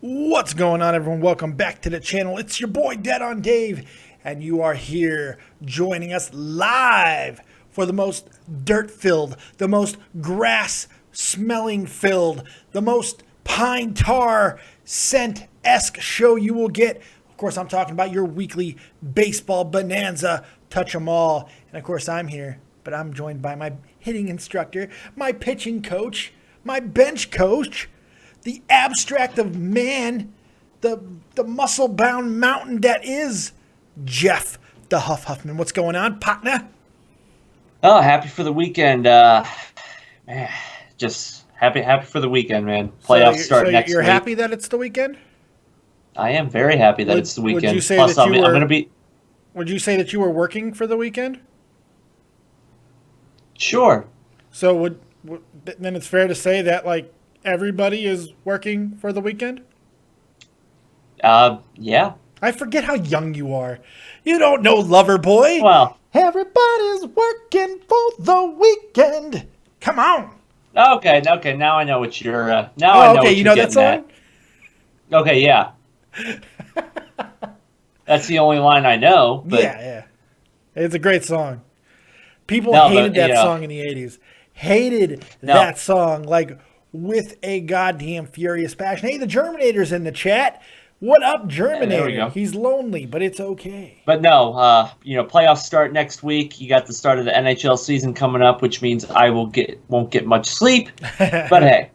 What's going on, everyone? Welcome back to the channel. It's your boy Dead on Dave, and you are here joining us live for the most dirt-filled, the most grass-smelling filled, the most pine tar scent-esque show you will get. Of course, I'm talking about your weekly baseball bonanza, Touch 'em All. And of course, I'm here, but I'm joined by my hitting instructor, my pitching coach, my bench coach, the abstract of man, the muscle-bound mountain that is Jeff the Huff Huffman. What's going on, partner? Oh, happy for the weekend. Man, just happy for the weekend, man. Playoffs start next week. You're happy that it's the weekend? I am very happy that it's the weekend. Would you say Plus, that I'm going to be... Would you say that you were working for the weekend? Sure. So then it's fair to say that, like, everybody is working for the weekend? Yeah. I forget how young you are. You don't know Loverboy. Well, everybody's working for the weekend. Come on. Okay. Now I know what you're. I know what you know that song? Okay, yeah. That's the only line I know. But... Yeah. It's a great song. People hated that song in the 80s. Hated that song, like, with a goddamn furious passion. Hey, the Germinator's in the chat. What up, Germinator? There we go. He's lonely, but it's okay. But no, playoffs start next week. You got the start of the NHL season coming up, which means I won't get much sleep. But hey.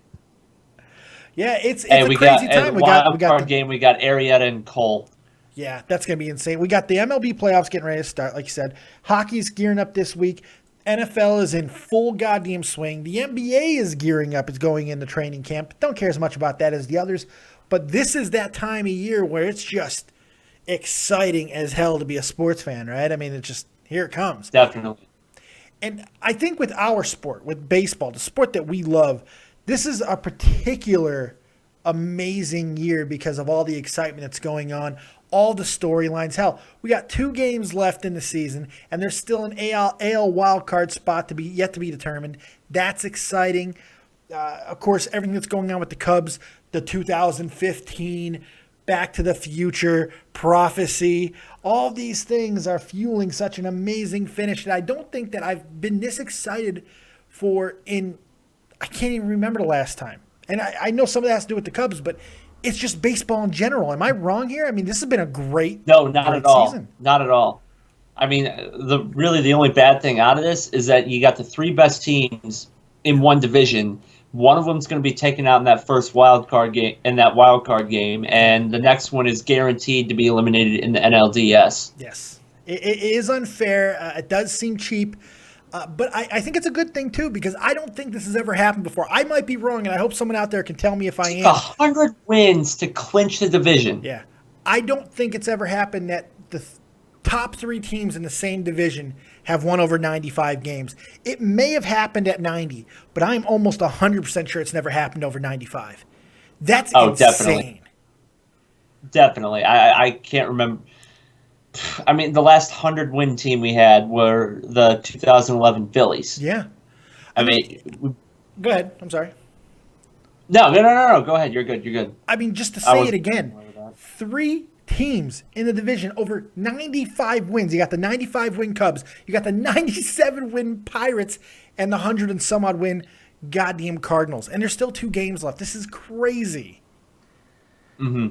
Yeah, it's a crazy time. We got the game. We got Arrieta and Cole. Yeah, that's going to be insane. We got the MLB playoffs getting ready to start, like you said. Hockey's gearing up this week. NFL is in full goddamn swing. The NBA is gearing up. It's going into training camp. Don't care as much about that as the others. But this is that time of year where it's just exciting as hell to be a sports fan, right? I mean, it's just, here it comes. Definitely. And I think with our sport, with baseball, the sport that we love, this is a particular amazing year because of all the excitement that's going on, all the storylines. Hell, we got 2 games left in the season, and there's still an AL wild card spot yet to be determined. That's exciting. Of course, everything that's going on with the Cubs, the 2015 Back to the Future prophecy, all these things are fueling such an amazing finish that I don't think that I've been this excited for I can't even remember the last time. And I know some of that has to do with the Cubs, but it's just baseball in general. Am I wrong here? I mean, this has been a great No, not great at all. season. Not at all. I mean, the only bad thing out of this is that you got the 3 best teams in one division. One of them's going to be taken out in that first wild card game, and the next one is guaranteed to be eliminated in the NLDS. Yes, it is unfair. It does seem cheap. But I think it's a good thing, too, because I don't think this has ever happened before. I might be wrong, and I hope someone out there can tell me if I am. 100 wins to clinch the division. Yeah. I don't think it's ever happened that the top 3 teams in the same division have won over 95 games. It may have happened at 90, but I'm almost 100% sure it's never happened over 95. That's insane. Definitely. I can't remember. I mean, the last 100-win team we had were the 2011 Phillies. Yeah. I mean, go ahead. I'm sorry. No. Go ahead. You're good. I mean, just to say it again, 3 teams in the division over 95 wins. You got the 95-win Cubs. You got the 97-win Pirates and the 100 and some odd win goddamn Cardinals. And there's still 2 games left. This is crazy. Mm-hmm.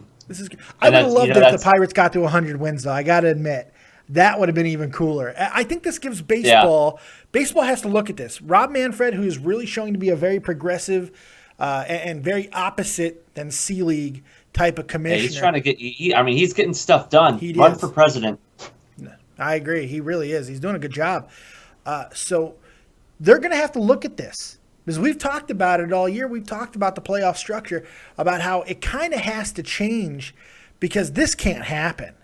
I would have loved it if the Pirates got to 100 wins, though. I got to admit. That would have been even cooler. I think this gives baseball – baseball has to look at this. Rob Manfred, who is really showing to be a very progressive and very opposite than C-League type of commissioner. Yeah, he's trying to get – he's getting stuff done. Run for president. I agree. He really is. He's doing a good job. So they're going to have to look at this. Because we've talked about it all year. We've talked about the playoff structure, about how it kind of has to change because this can't happen.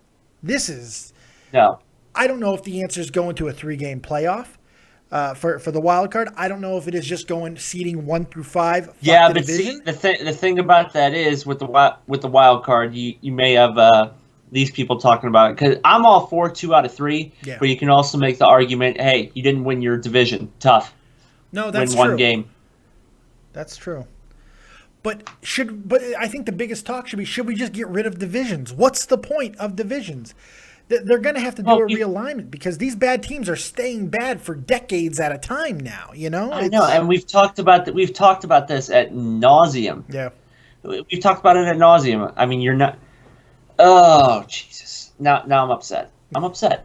This is – No. I don't know if the answer is going to a 3-game playoff for the wild card. I don't know if it is just going seeding 1 through 5. Yeah, but see, the thing about that is with the wild card, you may have these people talking about it because I'm all for 2 out of 3, but you can also make the argument, hey, you didn't win your division. Tough. No, that's win true. 1 game. That's true. But I think the biggest talk should be, should we just get rid of divisions? What's the point of divisions? They're going to have to do a realignment because these bad teams are staying bad for decades at a time now. You know, I know, and we've talked about that. We've talked about this at nauseum. Yeah, we've talked about it at nauseum. I mean, you're not. Oh Jesus! Now I'm upset. I'm upset.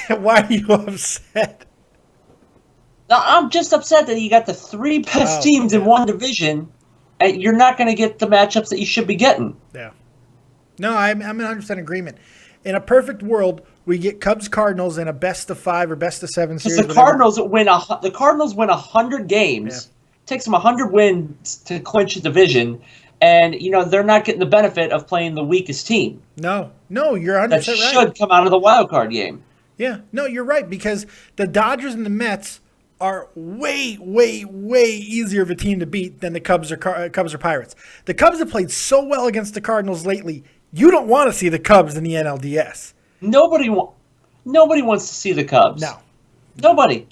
Why are you upset? I'm just upset that you got the 3 best teams in one division, and you're not going to get the matchups that you should be getting. Yeah. No, I'm in 100% agreement. In a perfect world, we get Cubs Cardinals in a best of 5 or best of 7 series. Because the Cardinals win 100 games. Yeah. Takes them 100 wins to clinch a division, and they're not getting the benefit of playing the weakest team. No, you're 100% right. That should come out of the wild card game. Yeah, no, you're right, because the Dodgers and the Mets are way, way, way easier of a team to beat than the Cubs or Pirates. The Cubs have played so well against the Cardinals lately. You don't want to see the Cubs in the NLDS. Nobody wants to see the Cubs. No. Nobody.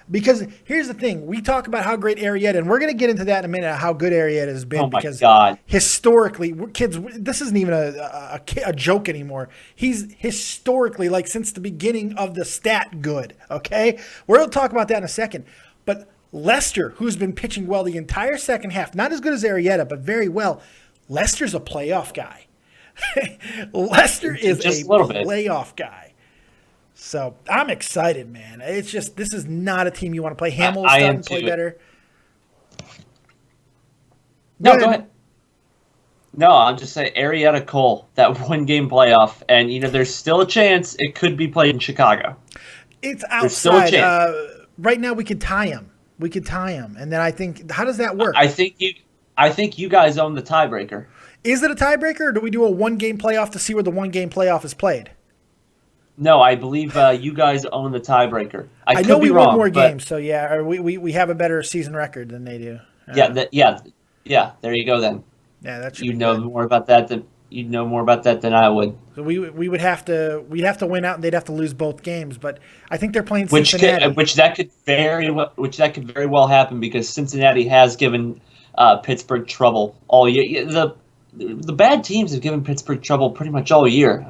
Because here's the thing. We talk about how great Arrieta, and we're going to get into that in a minute, how good Arrieta has been. Oh, my because God. Historically, kids, this isn't even a joke anymore. He's historically, like since the beginning of the stat, good. Okay? We're going to talk about that in a second. But Lester, who's been pitching well the entire second half, not as good as Arrieta, but very well, Lester's a playoff guy. Lester is a playoff guy. So I'm excited, man. It's just, this is not a team you want to play. Hamill's starting to play better. Go ahead. No, I'm just saying Arrieta Cole, that 1-game playoff, and there's still a chance it could be played in Chicago. It's outside. There's still a chance. Right now we could tie him. And then I think, how does that work? I think you guys own the tiebreaker. Is it a tiebreaker, or do we do a 1-game playoff to see where the 1-game playoff is played? No, I believe you guys own the tiebreaker. I know we won more games, so yeah, or we have a better season record than they do. Yeah. There you go then. Yeah, that should. You know more about that than I would. So we'd have to win out, and they'd have to lose both games. But I think they're playing Cincinnati, which could very well happen because Cincinnati has given Pittsburgh trouble all year. The bad teams have given Pittsburgh trouble pretty much all year.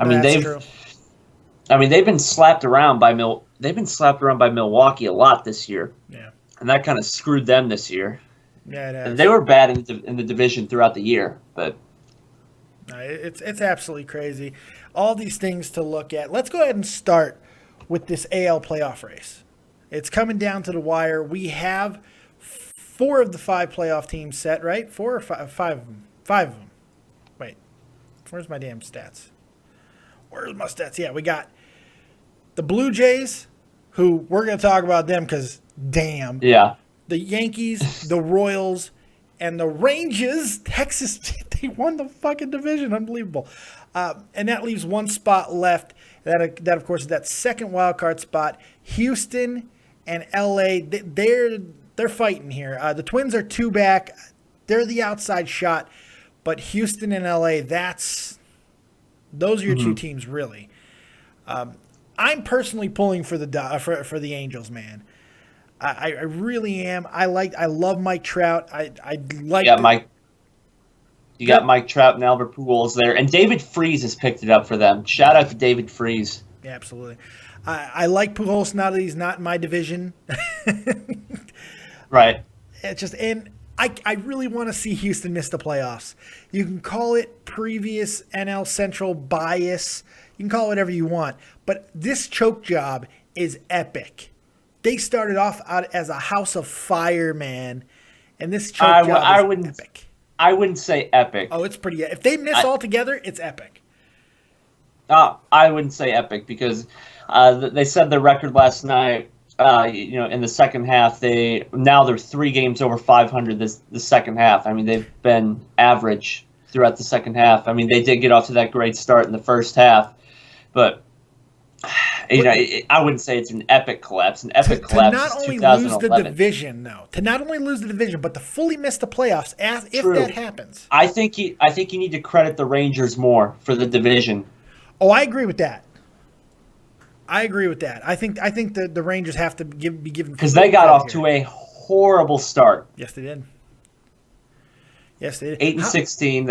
They've been slapped around by Milwaukee a lot this year. Yeah. And that kind of screwed them this year. Yeah, it has. And they were bad in the division throughout the year, but it's absolutely crazy. All these things to look at. Let's go ahead and start with this AL playoff race. It's coming down to the wire. We have 4 of the 5 playoff teams set, right? 4 or 5 of them. 5 of them. Wait, where's my damn stats? Where's my stats? Yeah, we got the Blue Jays, who we're going to talk about them because, damn. Yeah. The Yankees, the Royals, and the Rangers. Texas, they won the fucking division. Unbelievable. And that leaves 1 spot left. That of course, is that second wild card spot. Houston and LA, they're fighting here. The Twins are 2 back. They're the outside shot. But Houston and LA, those are your 2 teams, really. I'm personally pulling for the Angels, man. I really am. I love Mike Trout. You got Mike Trout and Albert Pujols there, and David Freese has picked it up for them. Shout out to David Freese. Yeah, absolutely. I like Pujols now that he's not in my division. Right. It's just, and I really want to see Houston miss the playoffs. You can call it previous NL Central bias. You can call it whatever you want. But this choke job is epic. They started off out as a house of fire, man. And this choke job is epic. I wouldn't say epic. Oh, it's pretty. If they miss altogether, it's epic. I wouldn't say epic because they said their record last night. In the second half, they're 3 games over 500 the second half. I mean, they've been average throughout the second half. I mean, they did get off to that great start in the first half, but I wouldn't say it's an epic collapse. An epic collapse to not is only 2011. lose the division, though. To not only lose the division, but to fully miss the playoffs if that happens. I think you need to credit the Rangers more for the division. Oh, I agree with that. I think the Rangers have to be given, because they got off to a horrible start. Yes, they did. Yes, they did. 8-16.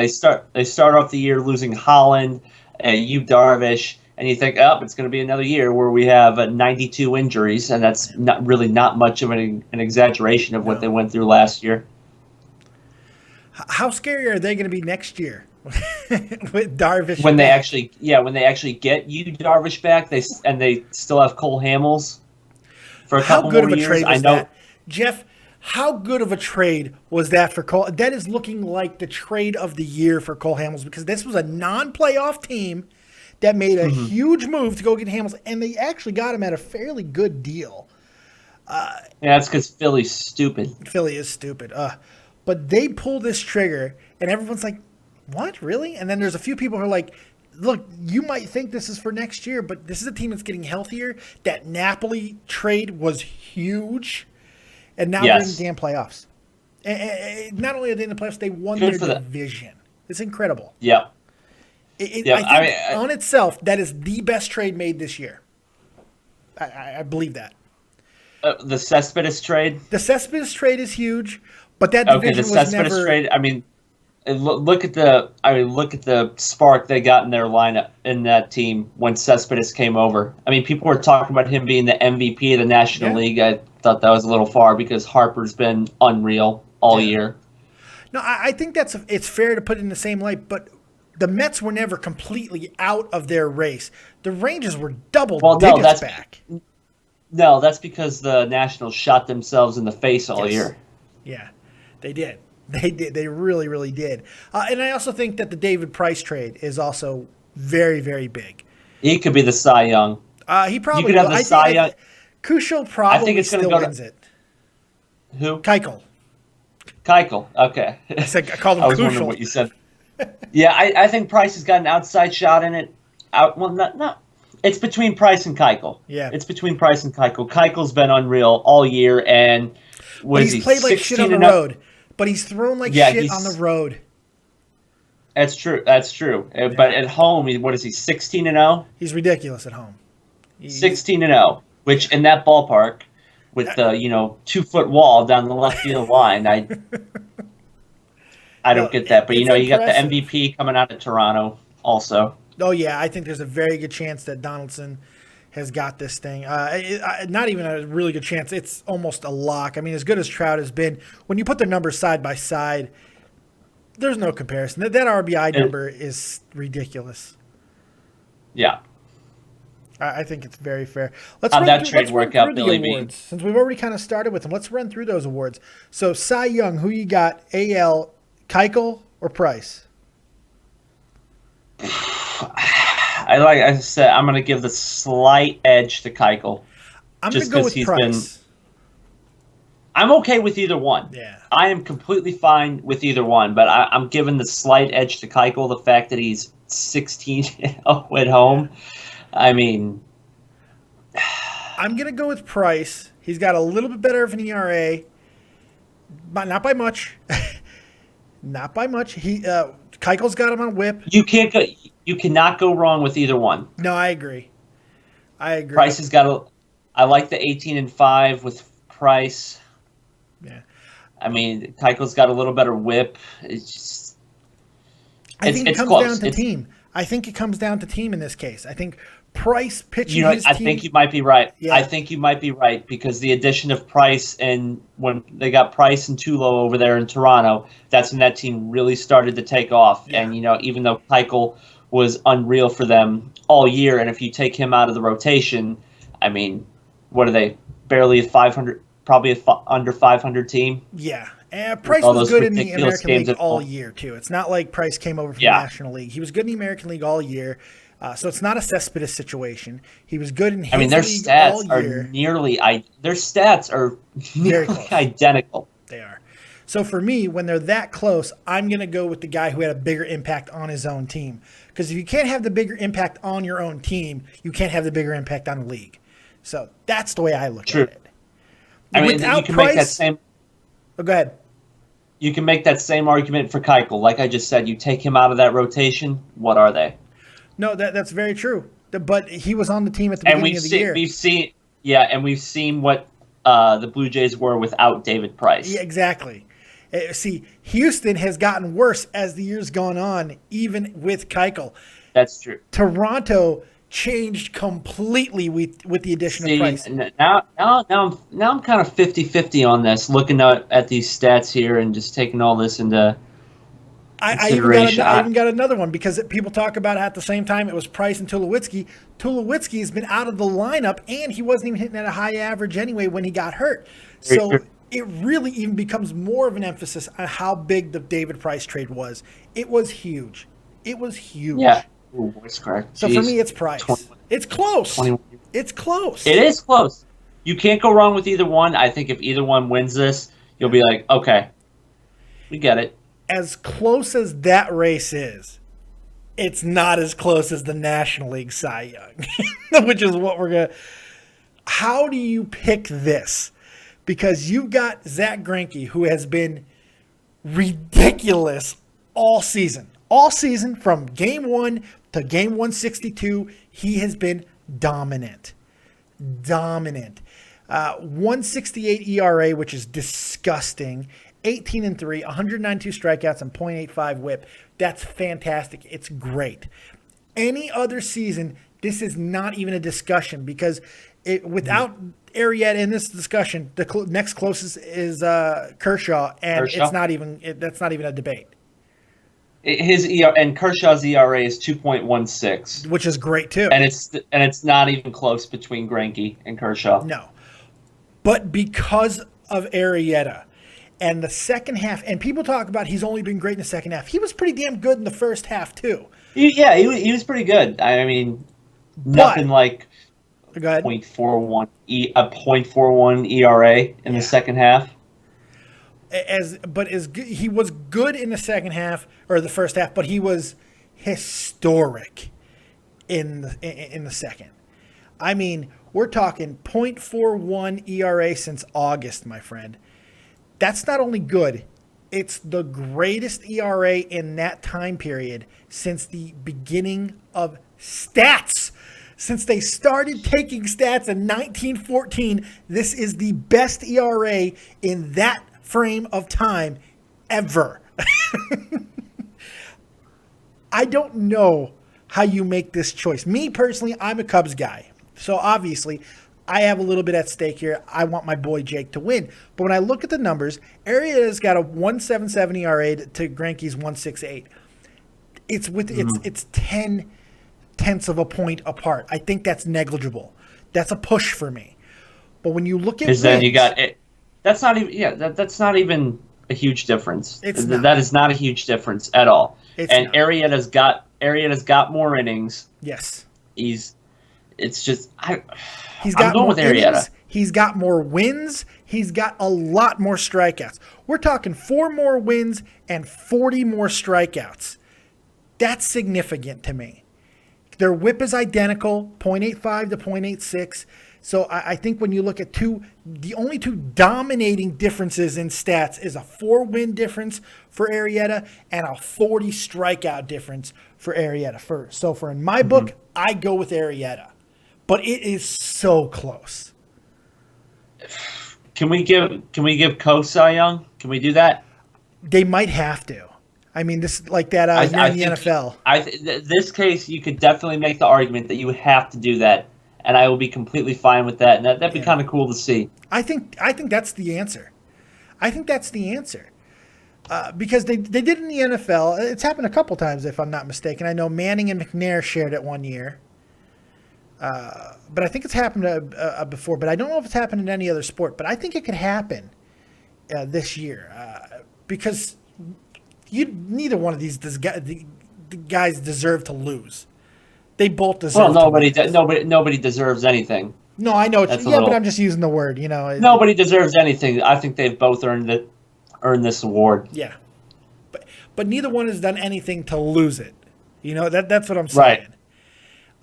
They start off the year losing Holland, Yu Darvish, and you think, oh, it's going to be another year where we have 92 injuries, and that's not much of an exaggeration of what they went through last year. How scary are they going to be next year with Darvish? When they actually get Yu Darvish back, they still have Cole Hamels for a couple more years. Trade was that? Jeff, how good of a trade was that for Cole? That is looking like the trade of the year for Cole Hamels, because this was a non-playoff team that made a huge move to go get Hamels, and they actually got him at a fairly good deal. Yeah, that's because Philly's stupid. Philly is stupid. But they pull this trigger, and everyone's like, what, really? And then there's a few people who are like, look, you might think this is for next year, but this is a team that's getting healthier. That Napoli trade was huge, and now they're in the damn playoffs. And not only are they in the playoffs, they won their division. It's incredible. Yeah. I think on itself, that is the best trade made this year. I believe that. The Cespedes trade? The Cespedes trade is huge, but that division was never... Cespedes trade, I mean, look at the spark they got in their lineup in that team when Cespedes came over. I mean, people were talking about him being the MVP of the National League. I thought that was a little far because Harper's been unreal all year. No, I think it's fair to put it in the same light, but the Mets were never completely out of their race. The Rangers were double digits back. No, that's because the Nationals shot themselves in the face all year. Yeah, they did. They did. They really, really did. And I also think that the David Price trade is also very, very big. He could be the Cy Young. He probably could have the Cy Young. Kushel probably still wins it. Who? Keuchel. Okay. I called him Kushel. I was wondering what you said. Yeah, I think Price has got an outside shot in it. Not. It's between Price and Keuchel. Yeah. It's between Price and Keuchel. Keuchel's been unreal all year, and he's played like shit on the road. But he's thrown like shit on the road. That's true. Yeah. But at home, what is he, 16-0? He's ridiculous at home. 16-0, which in that ballpark, with the 2-foot wall down the left field line, I don't get that. But you got the MVP coming out of Toronto also. Oh yeah, I think there's a very good chance that Donaldson has got this thing. Not even a really good chance. It's almost a lock. I mean, as good as Trout has been, when you put the numbers side by side, there's no comparison. That RBI number is ridiculous. Yeah. I think it's very fair. How'd that trade work out, Billy B? Since we've already kind of started with them, let's run through those awards. So, Cy Young, who you got? AL, Keuchel or Price? Like I said, I'm going to give the slight edge to Keuchel. I'm going to go with Price. I'm okay with either one. Yeah. I am completely fine with either one, but I'm giving the slight edge to Keuchel, the fact that he's 16 at home. I mean... I'm going to go with Price. He's got a little bit better of an ERA, but not by much. Not by much. Keuchel's got him on whip. You cannot go wrong with either one. No, I agree. Price has got I like the 18-5 with Price. Yeah. I mean, Keuchel's got a little better whip. It's just... I think it comes down to team. I think it comes down to team in this case. I think Price pitching his team. I think you might be right. Yeah. I think you might be right because the addition of Price, and when they got Price and Tulo over there in Toronto, that's when that team really started to take off. Yeah. And, even though Keuchel was unreal for them all year, and if you take him out of the rotation, I mean, what are they? Barely a 500, probably under 500 team. Yeah. Price was good in the American League all year, too. It's not like Price came over from the National League. He was good in the American League all year. So it's not a Cespedes situation. He was good in his league all year. Their stats are nearly identical. They are. So for me, when they're that close, I'm going to go with the guy who had a bigger impact on his own team. Because if you can't have the bigger impact on your own team, you can't have the bigger impact on the league. So that's the way I look at it. I mean, you can make that same... Oh, go ahead. You can make that same argument for Keuchel. Like I just said, you take him out of that rotation, what are they? No, that's very true. But he was on the team at the beginning of the year. We've seen what the Blue Jays were without David Price. Yeah, exactly. See, Houston has gotten worse as the years gone on, even with Keuchel. That's true. Toronto changed completely with the addition of Price. Now I'm kind of 50-50 on this, looking at these stats here and just taking all this into I even got another one because people talk about it at the same time. It was Price and Tulowitzki. Tulowitzki has been out of the lineup, and he wasn't even hitting at a high average anyway when he got hurt. So it really even becomes more of an emphasis on how big the David Price trade was. It was huge. It was huge. Yeah. Ooh, voice crack. So for me, it's Price. It's close. 21. It's close. It is close. You can't go wrong with either one. I think if either one wins this, you'll be like, okay, we get it. As close as that race is, it's not as close as the National League Cy Young, which is what we're going to. How do you pick this? Because you've got Zach Greinke, who has been ridiculous all season. All season, from game 1 to game 162, he has been dominant. Dominant. 168 ERA, which is disgusting. 18-3, 192 strikeouts, and .85 WHIP. That's fantastic. It's great. Any other season, this is not even a discussion because without Arrieta in this discussion, the next closest is Kershaw, and it's not even that's not even a debate. His and Kershaw's ERA is 2.16, which is great too. And it's not even close between Greinke and Kershaw. No, but because of Arrieta. And the second half, and people talk about he's only been great in the second half. He was pretty damn good in the first half, too. He was pretty good. I mean, nothing like go ahead. 0.41 ERA in the second half. He was good in the second half, or the first half, but he was historic in the second. I mean, we're talking 0.41 ERA since August, my friend. That's not only good, it's the greatest ERA in that time period since the beginning of stats. Since they started taking stats in 1914, this is the best ERA in that frame of time ever. I don't know how you make this choice. Me personally, I'm a Cubs guy. So obviously, I have a little bit at stake here. I want my boy Jake to win. But when I look at the numbers, Arrieta's got a 1.77 ERA to Greinke's 1.68. It's 10 tenths of a point apart. I think that's negligible. That's a push for me. But when you look at wins, then you got it. That's not even that's not even a huge difference. That is not a huge difference at all. Arrieta's got more innings. Yes. He's got more innings, he's got more wins, he's got a lot more strikeouts. We're talking 4 more wins and 40 more strikeouts. That's significant to me. Their whip is identical, 0.85 to 0.86. So I think when you look at the only two dominating differences in stats is a 4-win difference for Arrieta and a 40 strikeout difference for Arrieta. So in my book, I go with Arrieta. But it is so close. Can we give Cy Young? Can we do that? They might have to. I mean, this like that you're in the NFL. This case, you could definitely make the argument that you have to do that, and I will be completely fine with that. And that'd be kind of cool to see. I think that's the answer. I think that's the answer. Because they did in the NFL. It's happened a couple times, if I'm not mistaken. I know Manning and McNair shared it one year. But I think it's happened before. But I don't know if it's happened in any other sport. But I think it could happen this year because neither one of these the guys deserve to lose. They both deserve. Well, nobody deserves anything. No, I know. But I'm just using the word. Nobody deserves anything. I think they've both earned this award. Yeah, but neither one has done anything to lose it. That's what I'm saying.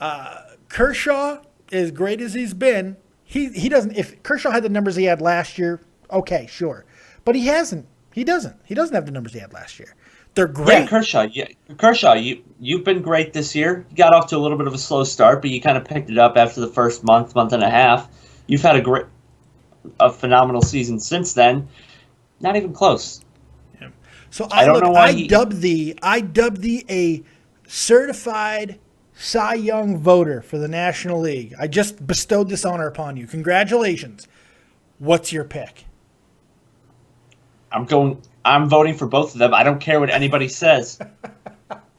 Right. Kershaw, as great as he's been, he doesn't. If Kershaw had the numbers he had last year, okay, sure, but he hasn't. He doesn't have the numbers he had last year. They're great. Yeah, Kershaw, you've been great this year. You got off to a little bit of a slow start, but you kind of picked it up after the first month and a half. You've had a phenomenal season since then. Not even close. So I don't know why I dubbed thee a certified Cy Young voter for the National League. I just bestowed this honor upon you. Congratulations. What's your pick? I'm voting for both of them. I don't care what anybody says.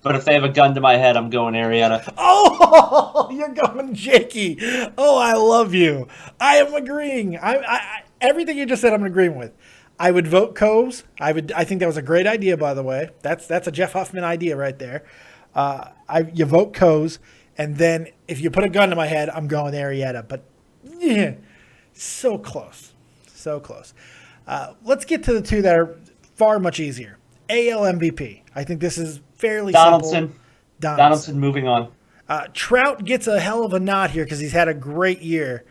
But if they have a gun to my head, I'm going Arrieta. Oh, you're going Jakey. Oh, I love you. I am agreeing. Everything you just said, I'm agreeing with. I would vote Coves. I think that was a great idea, by the way. That's a Jeff Huffman idea right there. You vote Coves, and then if you put a gun to my head, I'm going Arrieta. But yeah, so close, so close. Let's get to the two that are far much easier. AL MVP. I think this is fairly simple. Donaldson, moving on. Trout gets a hell of a nod here because he's had a great year.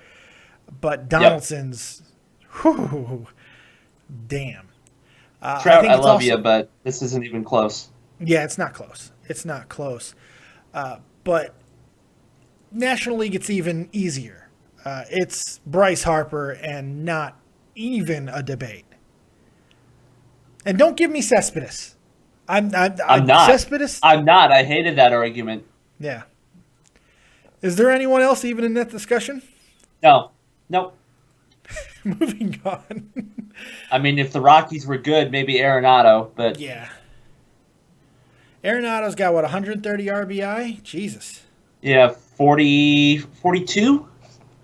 But Donaldson's, whew, damn. Trout, I love you, but this isn't even close. Yeah, it's not close. It's not close. But National League, it's even easier. It's Bryce Harper and not even a debate. And don't give me Cespedes. I'm not. Cespedes? I'm not. I hated that argument. Yeah. Is there anyone else even in that discussion? No. Nope. Moving on. I mean, if the Rockies were good, maybe Arenado, but... Yeah. Arenado's got, 130 RBI? Jesus. Yeah, 42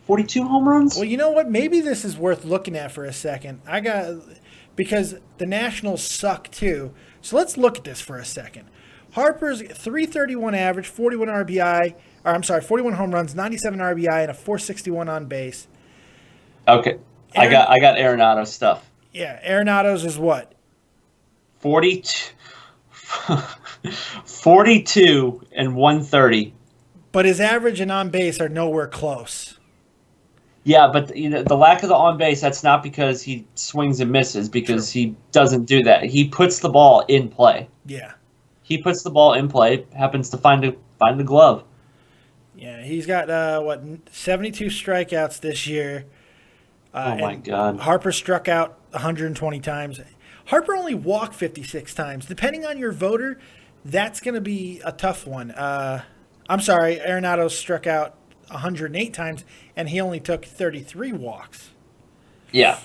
home runs? Well, you know what? Maybe this is worth looking at for a second. Because the Nationals suck too. So let's look at this for a second. Harper's 331 average, 41 RBI, 41 home runs, 97 RBI, and a 461 on base. Okay. I got Arenado stuff. Yeah, Arenado's is what? 42 and 130. But his average and on base are nowhere close. Yeah, but the lack of the on base, that's not because he swings and misses, because He doesn't do that. He puts the ball in play. Yeah. He puts the ball in play, happens to find the glove. Yeah, he's got 72 strikeouts this year. Oh my God. Harper struck out 120 times. Harper only walked 56 times. Depending on your voter, that's going to be a tough one. I'm sorry, Arenado struck out 108 times, and he only took 33 walks. Yeah.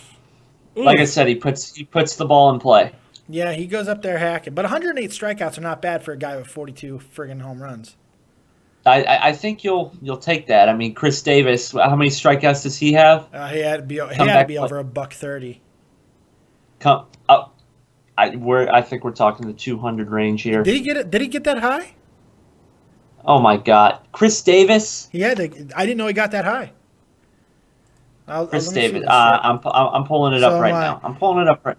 Like I said, he puts the ball in play. Yeah, he goes up there hacking. But 108 strikeouts are not bad for a guy with 42 friggin' home runs. I think you'll take that. I mean, Chris Davis, how many strikeouts does he have? He had to be over $130. I think we're talking the 200 range here. Did he get it? Did he get that high? Oh my God, Chris Davis. I didn't know he got that high. Chris Davis. I'm pulling it up right now. I'm pulling it up right.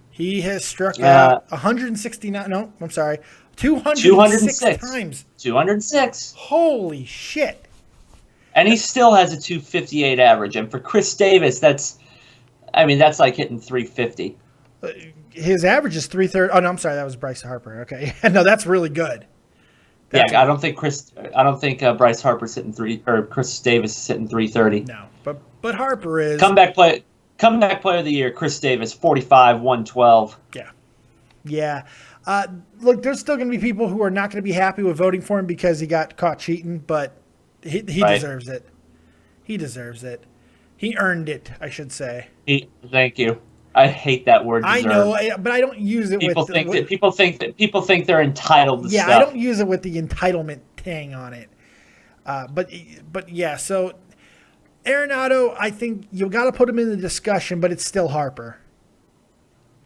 He has struck out 169. No, I'm sorry, 206 times. 206. Holy shit! And he still has a 258 average. And for Chris Davis, that's like hitting 350. His average is 330. Oh no, I'm sorry, that was Bryce Harper. Okay, no, that's really good. I don't think Bryce Harper's hitting Chris Davis is hitting 330. No, but Harper is comeback player of the year. Chris Davis, 45, 112. Yeah. Look, there's still going to be people who are not going to be happy with voting for him because he got caught cheating, but he deserves it. He deserves it. He earned it, I should say. Thank you. I hate that word. Deserve. I know, but I don't use it people think they're entitled to stuff. I don't use it with the entitlement tang on it. But yeah, so Arenado, I think you got to put him in the discussion, but it's still Harper.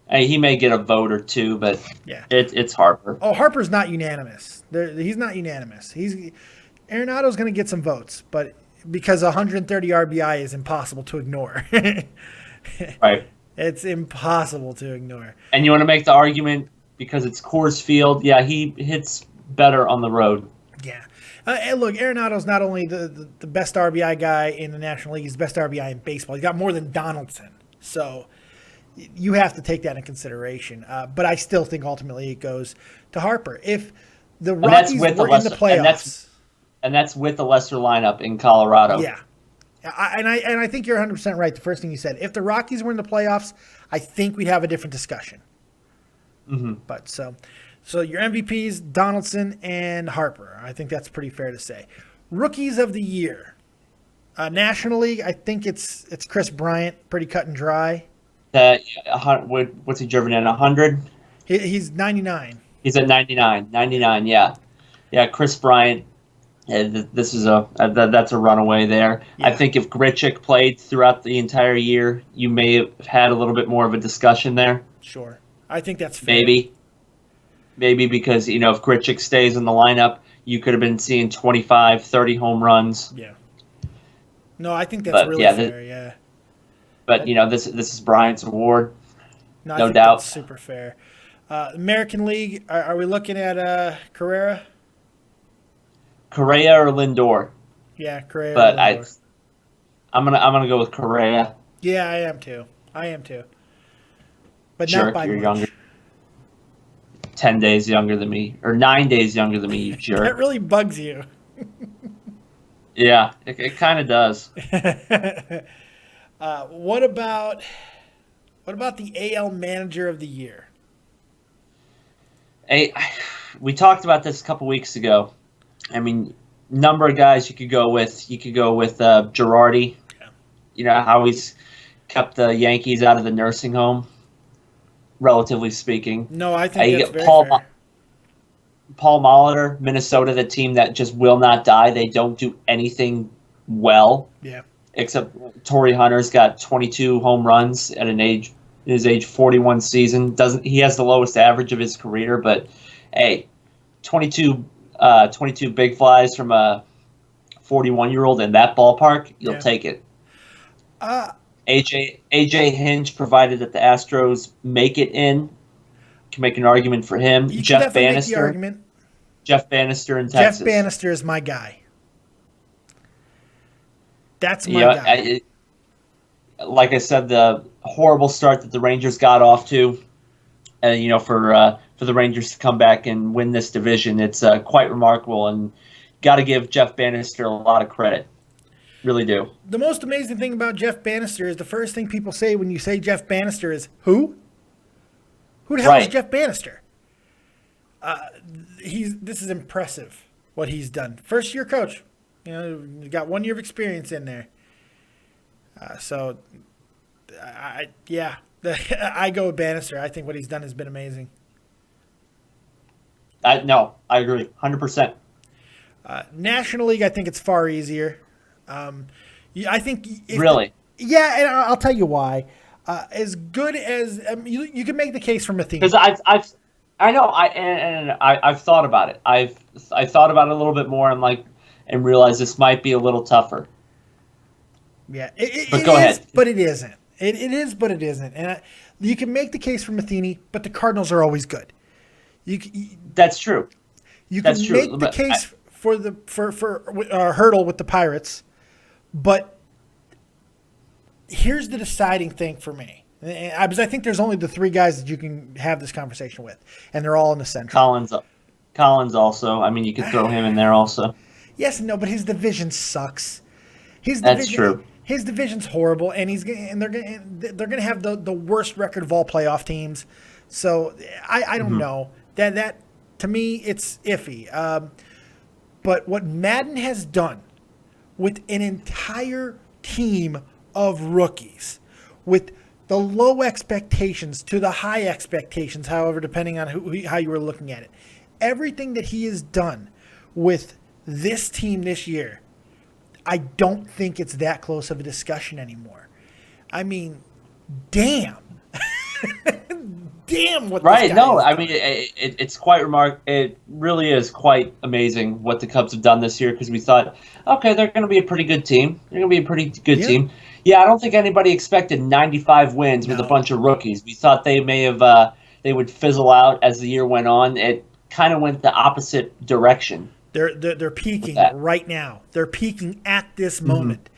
Hey, he may get a vote or two, but yeah, it's Harper. Oh, Harper's not unanimous. He's not unanimous. Arenado's going to get some votes, but because 130 RBI is impossible to ignore. Right. It's impossible to ignore. And you want to make the argument because it's Coors Field. Yeah, he hits better on the road. Yeah. And look, Arenado's not only the best RBI guy in the National League, he's the best RBI in baseball. He's got more than Donaldson. So you have to take that in consideration. But I still think ultimately it goes to Harper. If the Rockies were in the playoffs. And that's with the lesser lineup in Colorado. Yeah. I think you're 100% right. The first thing you said, if the Rockies were in the playoffs, I think we'd have a different discussion. Mm-hmm. But so your MVPs, Donaldson and Harper. I think that's pretty fair to say. Rookies of the year, National League. I think it's Chris Bryant, pretty cut and dry. What's he driven in? 100. He's 99. He's at 99. 99. Yeah. Chris Bryant. This is that's a runaway there. Yeah. I think if Grichuk played throughout the entire year, you may have had a little bit more of a discussion there. Sure, I think that's fair. Maybe because if Grichuk stays in the lineup, you could have been seeing 25, 30 home runs. Yeah. No, I think that's really fair. Yeah. But this is Bryant's award. No doubt. That's super fair. American League. Are we looking at Correa? Correa or Lindor? Yeah, Correa. But I'm gonna go with Correa. Yeah, I am too. But sure, not by you're much. Younger. 10 days younger than me, or 9 days younger than me, you jerk. That really bugs you. Yeah, it kind of does. What about the AL Manager of the Year? We talked about this a couple weeks ago. I mean, number of guys you could go with. You could go with Girardi. Yeah. How he's kept the Yankees out of the nursing home, relatively speaking. No, I think that's very fair. Paul Molitor, Minnesota, the team that just will not die. They don't do anything well. Yeah. Except Torrey Hunter's got 22 home runs at his age 41 season. He has the lowest average of his career, but hey, 22 big flies from a 41-year-old in that ballpark, you'll take it. AJ Hinch, provided that the Astros make it in, can make an argument for him. Jeff Bannister in Texas. Jeff Bannister is my guy. That's my guy. Like I said, the horrible start that the Rangers got off to, for the Rangers to come back and win this division, it's quite remarkable, and got to give Jeff Bannister a lot of credit. Really do. The most amazing thing about Jeff Bannister is the first thing people say when you say Jeff Bannister is, who? Who the hell is Jeff Bannister? This is impressive what he's done. First year coach, got 1 year of experience in there. I go with Bannister. I think what he's done has been amazing. I agree, 100%. National League, I think it's far easier. I think really. And I'll tell you why. As good as you can make the case for Matheny. Because I've thought about it. I've thought about it a little bit more and realized this might be a little tougher. Yeah, but go ahead. But it isn't. It is, but it isn't. And you can make the case for Matheny, but the Cardinals are always good. That's true. You can make the case for Hurdle with the Pirates, but here's the deciding thing for me. Because I think there's only the three guys that you can have this conversation with, and they're all in the Central. Collins also. I mean, you could throw him in there also. Yes and no, but his division sucks. That's true. His division's horrible, and they're going to have the worst record of all playoff teams. So I don't know. That to me it's iffy. But what Madden has done with an entire team of rookies, with the low expectations to the high expectations, however, depending on how you were looking at it, everything that he has done with this team this year, I don't think it's that close of a discussion anymore. I mean, damn. Damn what right. This guy No, has I mean, it's quite it really is quite amazing what the Cubs have done this year, because we thought, okay, they're going to be a pretty good team. They're going to be a pretty good team. Yeah, I don't think anybody expected 95 wins with a bunch of rookies. We thought they may have they would fizzle out as the year went on. It kind of went the opposite direction. They're peaking right now. They're peaking at this moment.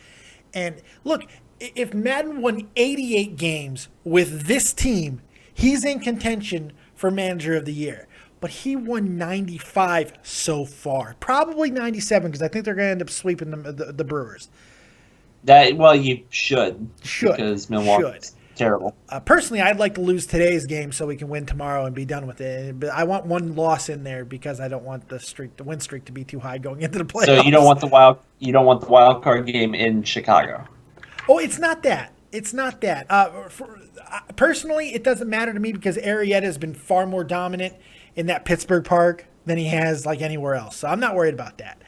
And look, if Madden won 88 games with this team, he's in contention for Manager of the Year. But he won 95 so far. Probably 97, because I think they're going to end up sweeping the Brewers. You should because Milwaukee's terrible. Personally, I'd like to lose today's game so we can win tomorrow and be done with it. But I want one loss in there because I don't want the win streak to be too high going into the playoffs. So you don't want the wild card game in Chicago. Oh, it's not that. It's not that. Personally, it doesn't matter to me because Arrieta has been far more dominant in that Pittsburgh park than he has like anywhere else. So I'm not worried about that.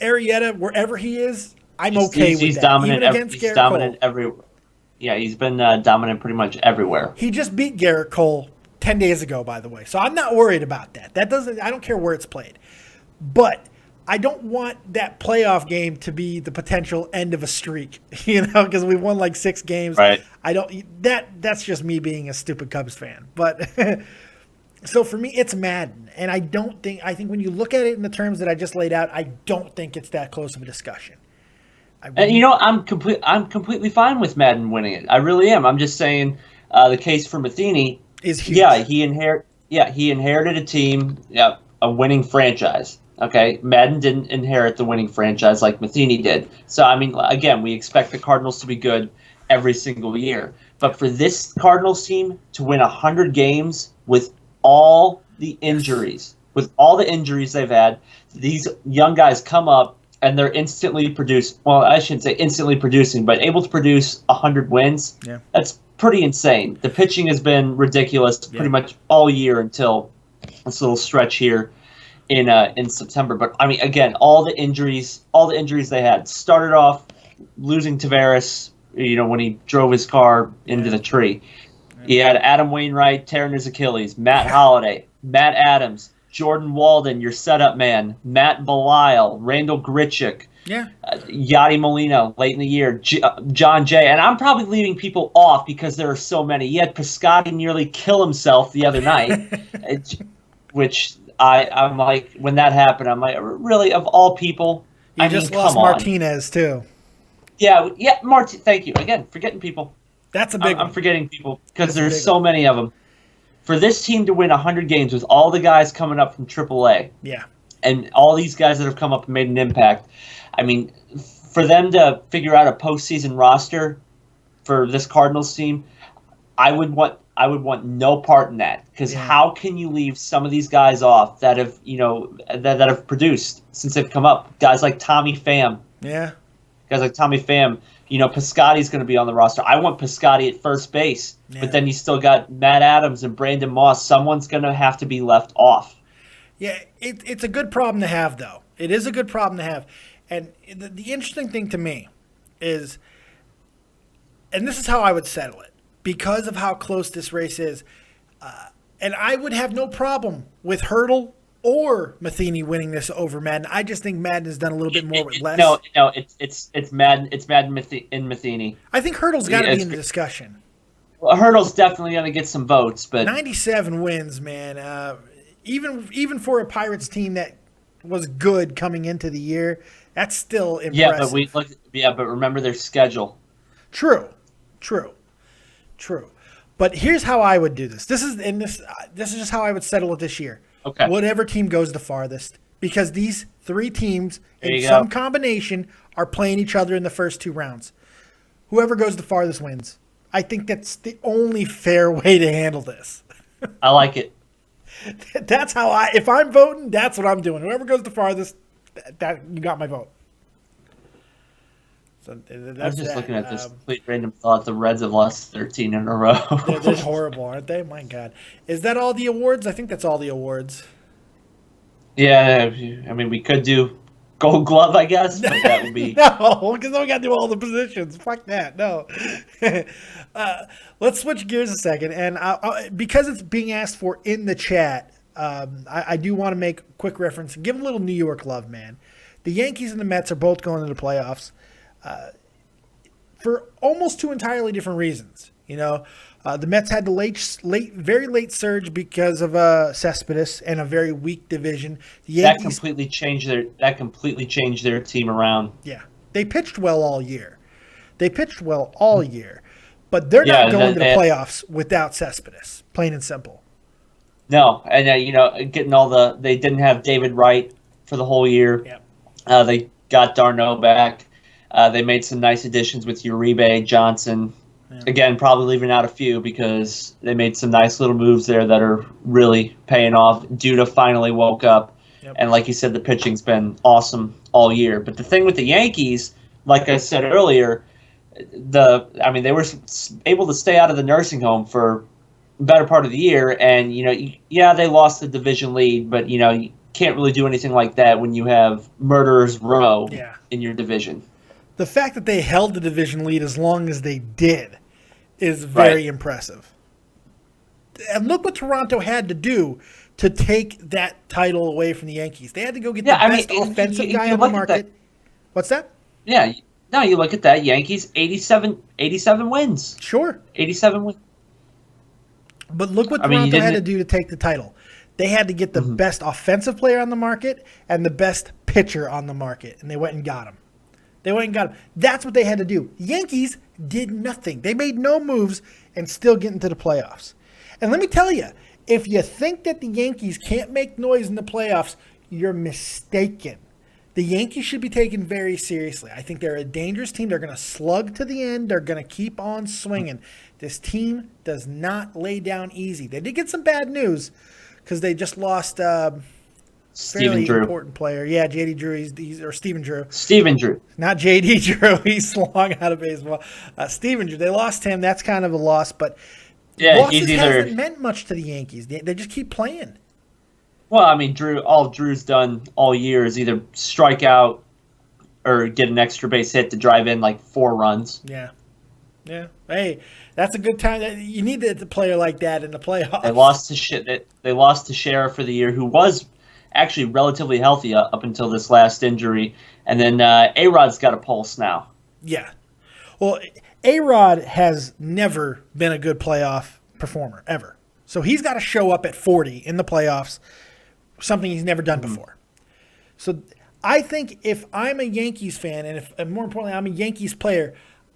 Arrieta, wherever he is, I'm okay with that. Dominant. He's dominant everywhere. Yeah, he's been dominant pretty much everywhere. He just beat Garrett Cole 10 days ago, by the way. So I'm not worried about that. I don't care where it's played. But I don't want that playoff game to be the potential end of a streak, because we won like 6 games. Right. That's just me being a stupid Cubs fan. But so for me, it's Madden. And I think when you look at it in the terms that I just laid out, I don't think it's that close of a discussion. And I'm completely fine with Madden winning it. I really am. I'm just saying the case for Matheny is huge. He inherited a team, a winning franchise. Okay, Madden didn't inherit the winning franchise like Matheny did. So again, we expect the Cardinals to be good every single year. But for this Cardinals team to win 100 games with all the injuries, they've had, these young guys come up. And they're instantly produced. Well, I shouldn't say instantly producing, but able to produce 100 wins. Yeah. That's pretty insane. The pitching has been ridiculous pretty much all year until this little stretch here in September. But again, all the injuries they had started off losing Tavares. When he drove his car into the tree, he had Adam Wainwright tearing his Achilles, Matt Holliday, Matt Adams. Jordan Walden, your setup man, Matt Belisle, Randall Grichuk, Yadi Molina late in the year, John Jay, and I'm probably leaving people off because there are so many. You had Piscotty nearly kill himself the other night, which I'm like, when that happened, I'm like, really, of all people? You just lost Martinez too. Yeah, Martin. Thank you again, forgetting people. That's a big. I'm forgetting people because there's so many of them. For this team to win 100 games with all the guys coming up from AAA, and all these guys that have come up and made an impact, for them to figure out a postseason roster for this Cardinals team, I would want no part in that because how can you leave some of these guys off that have that have produced since they've come up? Guys like Tommy Pham, Piscotty's going to be on the roster. I want Piscotty at first base, but then you still got Matt Adams and Brandon Moss. Someone's going to have to be left off. Yeah, it's a good problem to have, though. It is a good problem to have. And the interesting thing to me is, and this is how I would settle it, because of how close this race is, and I would have no problem with Hurdle or Matheny winning this over Madden. I just think Madden has done a little bit more with less. No, it's Madden. It's Madden and Matheny. I think Hurdle's got to be in the discussion. Well, Hurdle's definitely going to get some votes, but 97 wins, man. Even for a Pirates team that was good coming into the year, that's still impressive. But remember their schedule. True. But here's how I would do this. This is just how I would settle it this year. Okay. Whatever team goes the farthest, because these 3 teams in some combination are playing each other in the first 2 rounds. Whoever goes the farthest wins. I think that's the only fair way to handle this. I like it. That's how if I'm voting, that's what I'm doing. Whoever goes the farthest, that you got my vote. So I was just looking at this complete random thought. The Reds have lost 13 in a row. They're horrible, aren't they? My God. Is that all the awards? I think that's all the awards. Yeah, we could do Gold Glove, I guess, but that would be... No, because then we got to do all the positions. Fuck that. No. Let's switch gears a second. And because it's being asked for in the chat, I do want to make a quick reference. Give a little New York love, man. The Yankees and the Mets are both going to the playoffs. For almost 2 entirely different reasons. The Mets had the very late surge because of Cespedes and a very weak division. The Yankees, that completely changed their team around. Yeah, they pitched well all year. But they're not going to the playoffs without Cespedes. Plain and simple. No, and they didn't have David Wright for the whole year. Yeah. They got d'Arnaud back. They made some nice additions with Uribe, Johnson. Yeah. Again, probably leaving out a few because they made some nice little moves there that are really paying off. Duda finally woke up. Yep. And like you said, the pitching's been awesome all year. But the thing with the Yankees, like I said earlier, they were able to stay out of the nursing home for the better part of the year. And, they lost the division lead, but, you can't really do anything like that when you have Murderers Row in your division. The fact that they held the division lead as long as they did is very impressive. And look what Toronto had to do to take that title away from the Yankees. They had to go get the best offensive guy on the market. What's that? Yeah. No, you look at that. Yankees, 87 wins. Sure. 87 wins. But look what Toronto had to do to take the title. They had to get the best offensive player on the market and the best pitcher on the market, and they went and got him. That's what they had to do. Yankees did nothing. They made no moves and still get into the playoffs. And let me tell you, if you think that the Yankees can't make noise in the playoffs, you're mistaken. The Yankees should be taken very seriously. I think they're a dangerous team. They're going to slug to the end. They're going to keep on swinging. This team does not lay down easy. They did get some bad news because they just lost fairly important player. Yeah, J.D. Drew, or Stephen Drew. Stephen Drew. Not J.D. Drew. He's long out of baseball. Stephen Drew. They lost him. That's kind of a loss, but losses hasn't meant much to the Yankees. They just keep playing. Well, all Drew's done all year is either strike out or get an extra base hit to drive in like 4 runs. Yeah. Hey, that's a good time. You need a player like that in the playoffs. They lost to Sheriff for the year, who was actually relatively healthy up until this last injury, and then A-Rod's got a pulse now. Yeah. Well, A-Rod has never been a good playoff performer ever, so he's got to show up at 40 in the playoffs. Something he's never done before. So I think if I'm a Yankees fan, and more importantly, I'm a Yankees player,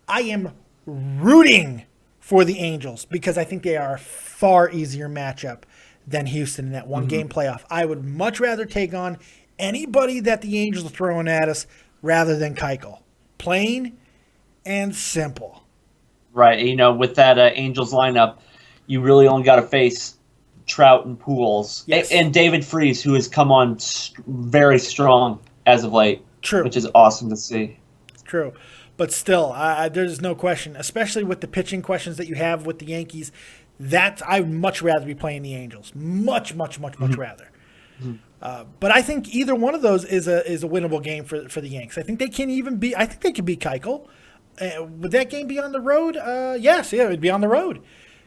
I am rooting for the Angels because I think they are a far easier matchup than Houston in that one-game playoff. I would much rather take on anybody that the Angels are throwing at us rather than Keuchel. Plain and simple. Right. With that Angels lineup, you really only got to face Trout and Pujols, and David Freese, who has come on very strong as of late. True. Which is awesome to see. True. But still, there's no question, especially with the pitching questions that you have with the Yankees, that I would much rather be playing the Angels. Much rather. But I think either one of those is a winnable game for the Yanks. I think they can beat Keuchel. Would that game be on the road? Yes, it would be on the road.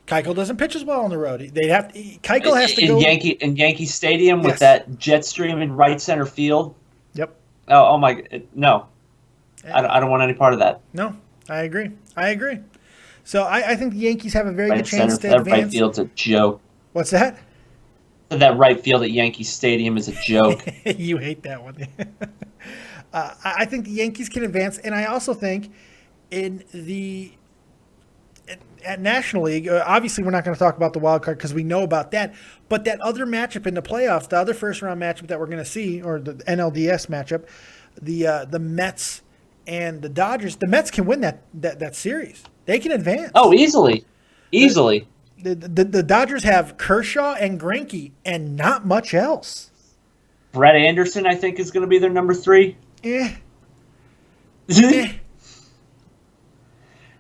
Keuchel doesn't pitch as well on the road. Keuchel has to go in Yankee Stadium with that jet stream in right center field. Yep. Oh my no, I don't want any part of that. No, I agree. So I think the Yankees have a very good chance to advance. That right field's a joke. What's that? That right field at Yankee Stadium is a joke. You hate that one. I think the Yankees can advance, and I also think at National League, obviously we're not going to talk about the wild card because we know about that, but that other matchup in the playoffs, the other first-round matchup that we're going to see, or the NLDS matchup, the Mets and the Dodgers, the Mets can win that series. They can advance. Oh, easily. The Dodgers have Kershaw and Greinke and not much else. Brett Anderson, I think, is going to be their number 3.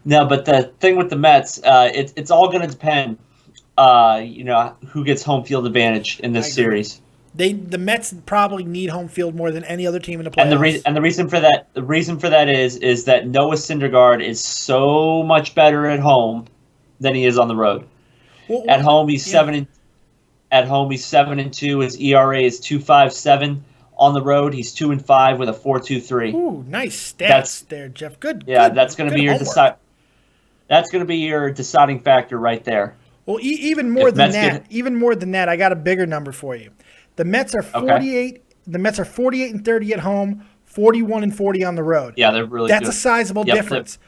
No, but the thing with the Mets, it's all going to depend, who gets home field advantage in this series. The Mets probably need home field more than any other team in the playoffs. And the reason for that is that Noah Syndergaard is so much better at home than he is on the road. At home he's 7-2. His ERA is 2.57. On the road, he's 2-5 with a 4.23. Ooh, nice stats there, Jeff. Good. Yeah, that's going to be That's going to be your deciding factor right there. Well, even more than that, I got a bigger number for you. The Mets are 48. Okay. The Mets are 48-30 at home, 41-40 on the road. Yeah, they're really. That's good. A sizable difference.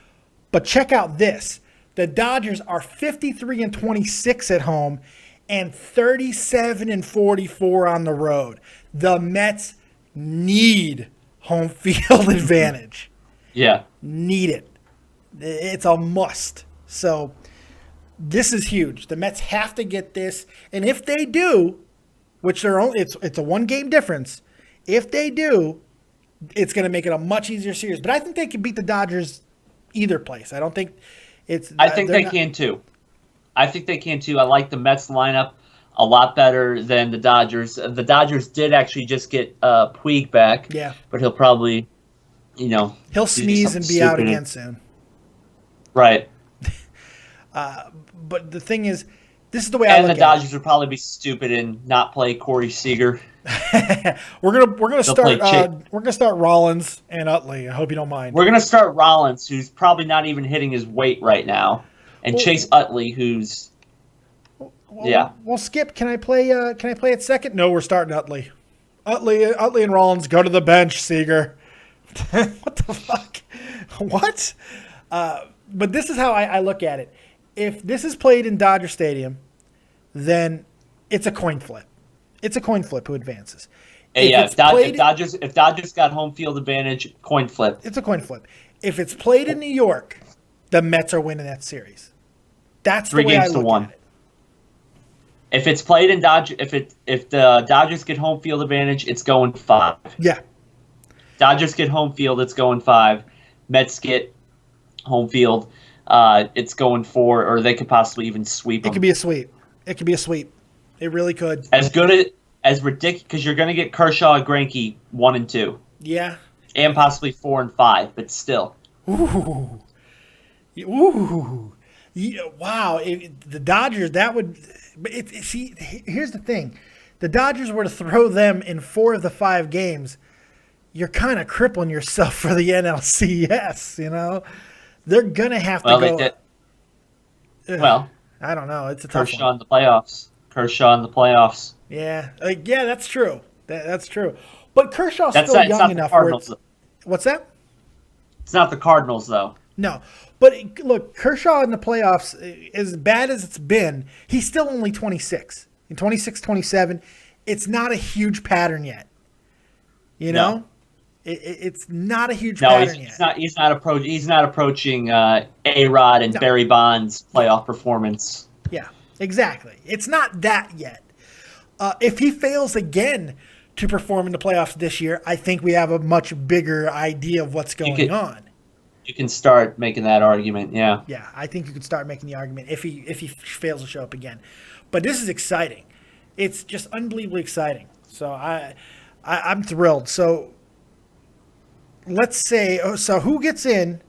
But check out this: the Dodgers are 53-26 at home, and 37-44 on the road. The Mets need home field advantage. Yeah. Need it. It's a must. So this is huge. The Mets have to get this, and if they do, which they're only it's a 1-game difference. If they do, it's going to make it a much easier series. But I think they can beat the Dodgers either place. I don't think it's. I think they can too. I think they can too. I like the Mets lineup a lot better than the Dodgers. The Dodgers did actually just get Puig back. Yeah. But he'll probably, he'll sneeze and be out again soon. Right. But the thing is, this is the way I look at it. And the Dodgers would probably be stupid and not play Corey Seager. we're gonna start Rollins and Utley. I hope you don't mind. We're gonna start Rollins, who's probably not even hitting his weight right now, and Chase Utley, who's Well, Skip, can I play at second? No, we're starting Utley. Utley and Rollins go to the bench. Seager. What the fuck? What? But this is how I look at it. If this is played in Dodger Stadium, then it's a coin flip. It's a coin flip who advances. If Dodgers got home field advantage, coin flip. It's a coin flip. If it's played in New York, the Mets are winning that series. That's 3 the way I games to look 1. at it. If it's played in Dodger, if the Dodgers get home field advantage, it's going 5. Yeah. Dodgers get home field, it's going 5. Mets get home field, it's going 4, or they could possibly even sweep them. It could be a sweep. It really could. As ridiculous, because you're going to get Kershaw and Greinke 1 and 2. Yeah. And possibly 4 and 5, but still. Ooh. Yeah, wow. The Dodgers, that would. But see, here's the thing. The Dodgers were to throw them in 4 of the 5 games. You're kind of crippling yourself for the NLCS, They're going to have to go. I don't know. It's a tough Kershaw one. in the playoffs. Yeah. Yeah, that's true. That's true. But Kershaw's still young enough. What's that? It's not the Cardinals, though. No. But look, Kershaw in the playoffs, as bad as it's been, he's still only 26. In 26, 27, it's not a huge pattern yet. No. It's not a huge pattern yet. He's not approaching A-Rod and Barry Bonds' playoff performance. Yeah, exactly. It's not that yet. If he fails again to perform in the playoffs this year, I think we have a much bigger idea of what's going on. You can start making that argument, yeah. Yeah, I think you could start making the argument if he fails to show up again. But this is exciting. It's just unbelievably exciting. So I'm thrilled. So let's say, who gets in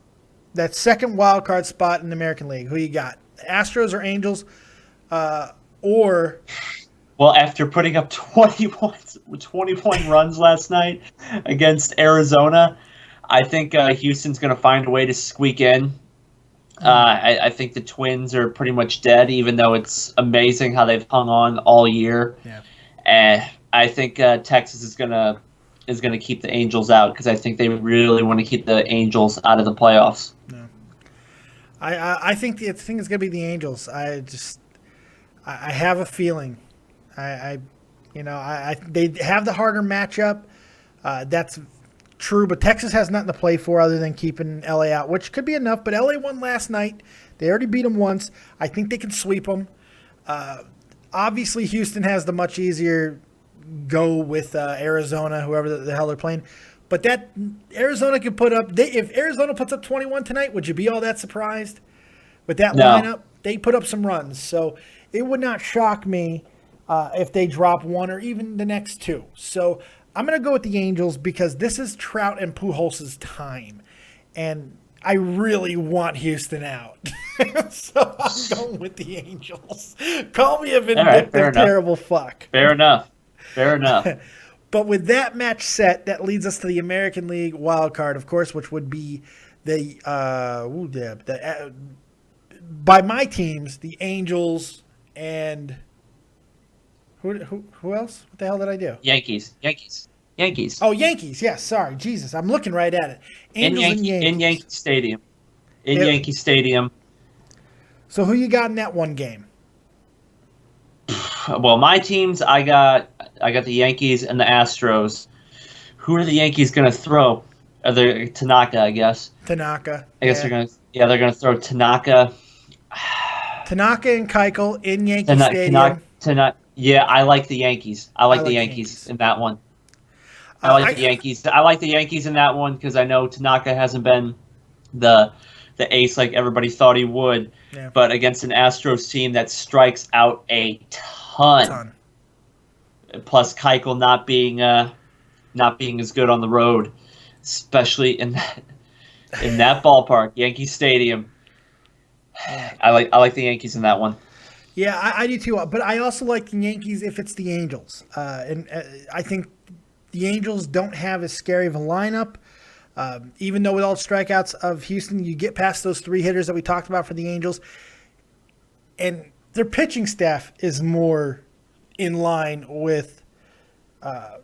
that second wild card spot in the American League? Who you got? Astros or Angels? Well, after putting up 20-point runs last night against Arizona, I think Houston's going to find a way to squeak in. I think the Twins are pretty much dead, even though it's amazing how they've hung on all year. Yeah. And I think Texas is going to keep the Angels out because I think they really want to keep the Angels out of the playoffs. No. I think the thing is going to be the Angels. I have a feeling. They have the harder matchup. That's true, but Texas has nothing to play for other than keeping LA out, which could be enough. But LA won last night. They already beat them once. I think they can sweep them. Obviously, Houston has the much easier go with Arizona, whoever the hell they're playing. But that Arizona could put up. If Arizona puts up 21 tonight, would you be all that surprised? With that lineup, they put up some runs. So it would not shock me if they drop one or even the next 2. So I'm going to go with the Angels because this is Trout and Pujols' time. And I really want Houston out. So I'm going with the Angels. Call me a vindictive, terrible fuck. Fair enough. But with that match set, that leads us to the American League wild card, of course, which would be by my teams, the Angels and who else? What the hell did I do? Yankees. Oh, Yankees. Yes, sorry. Jesus, I'm looking right at it. Angels and Yankees. In Yankee Stadium. So who you got in that one game? Well, my teams, I got the Yankees and the Astros. Who are the Yankees going to throw? They're Tanaka, I guess. Tanaka. I guess they're gonna throw Tanaka. Tanaka and Keuchel in Yankee Stadium. Yeah, I like the Yankees. I like the Yankees in that one. I like the Yankees. I like the Yankees in that one because I know Tanaka hasn't been the ace like everybody thought he would. Yeah. But against an Astros team that strikes out a ton. Plus Keuchel not being as good on the road, especially in that ballpark, Yankee Stadium. Yeah. I like the Yankees in that one. Yeah, I do too. But I also like the Yankees if it's the Angels. And I think the Angels don't have as scary of a lineup. Even though with all the strikeouts of Houston, you get past those 3 hitters that we talked about for the Angels. And their pitching staff is more in line with the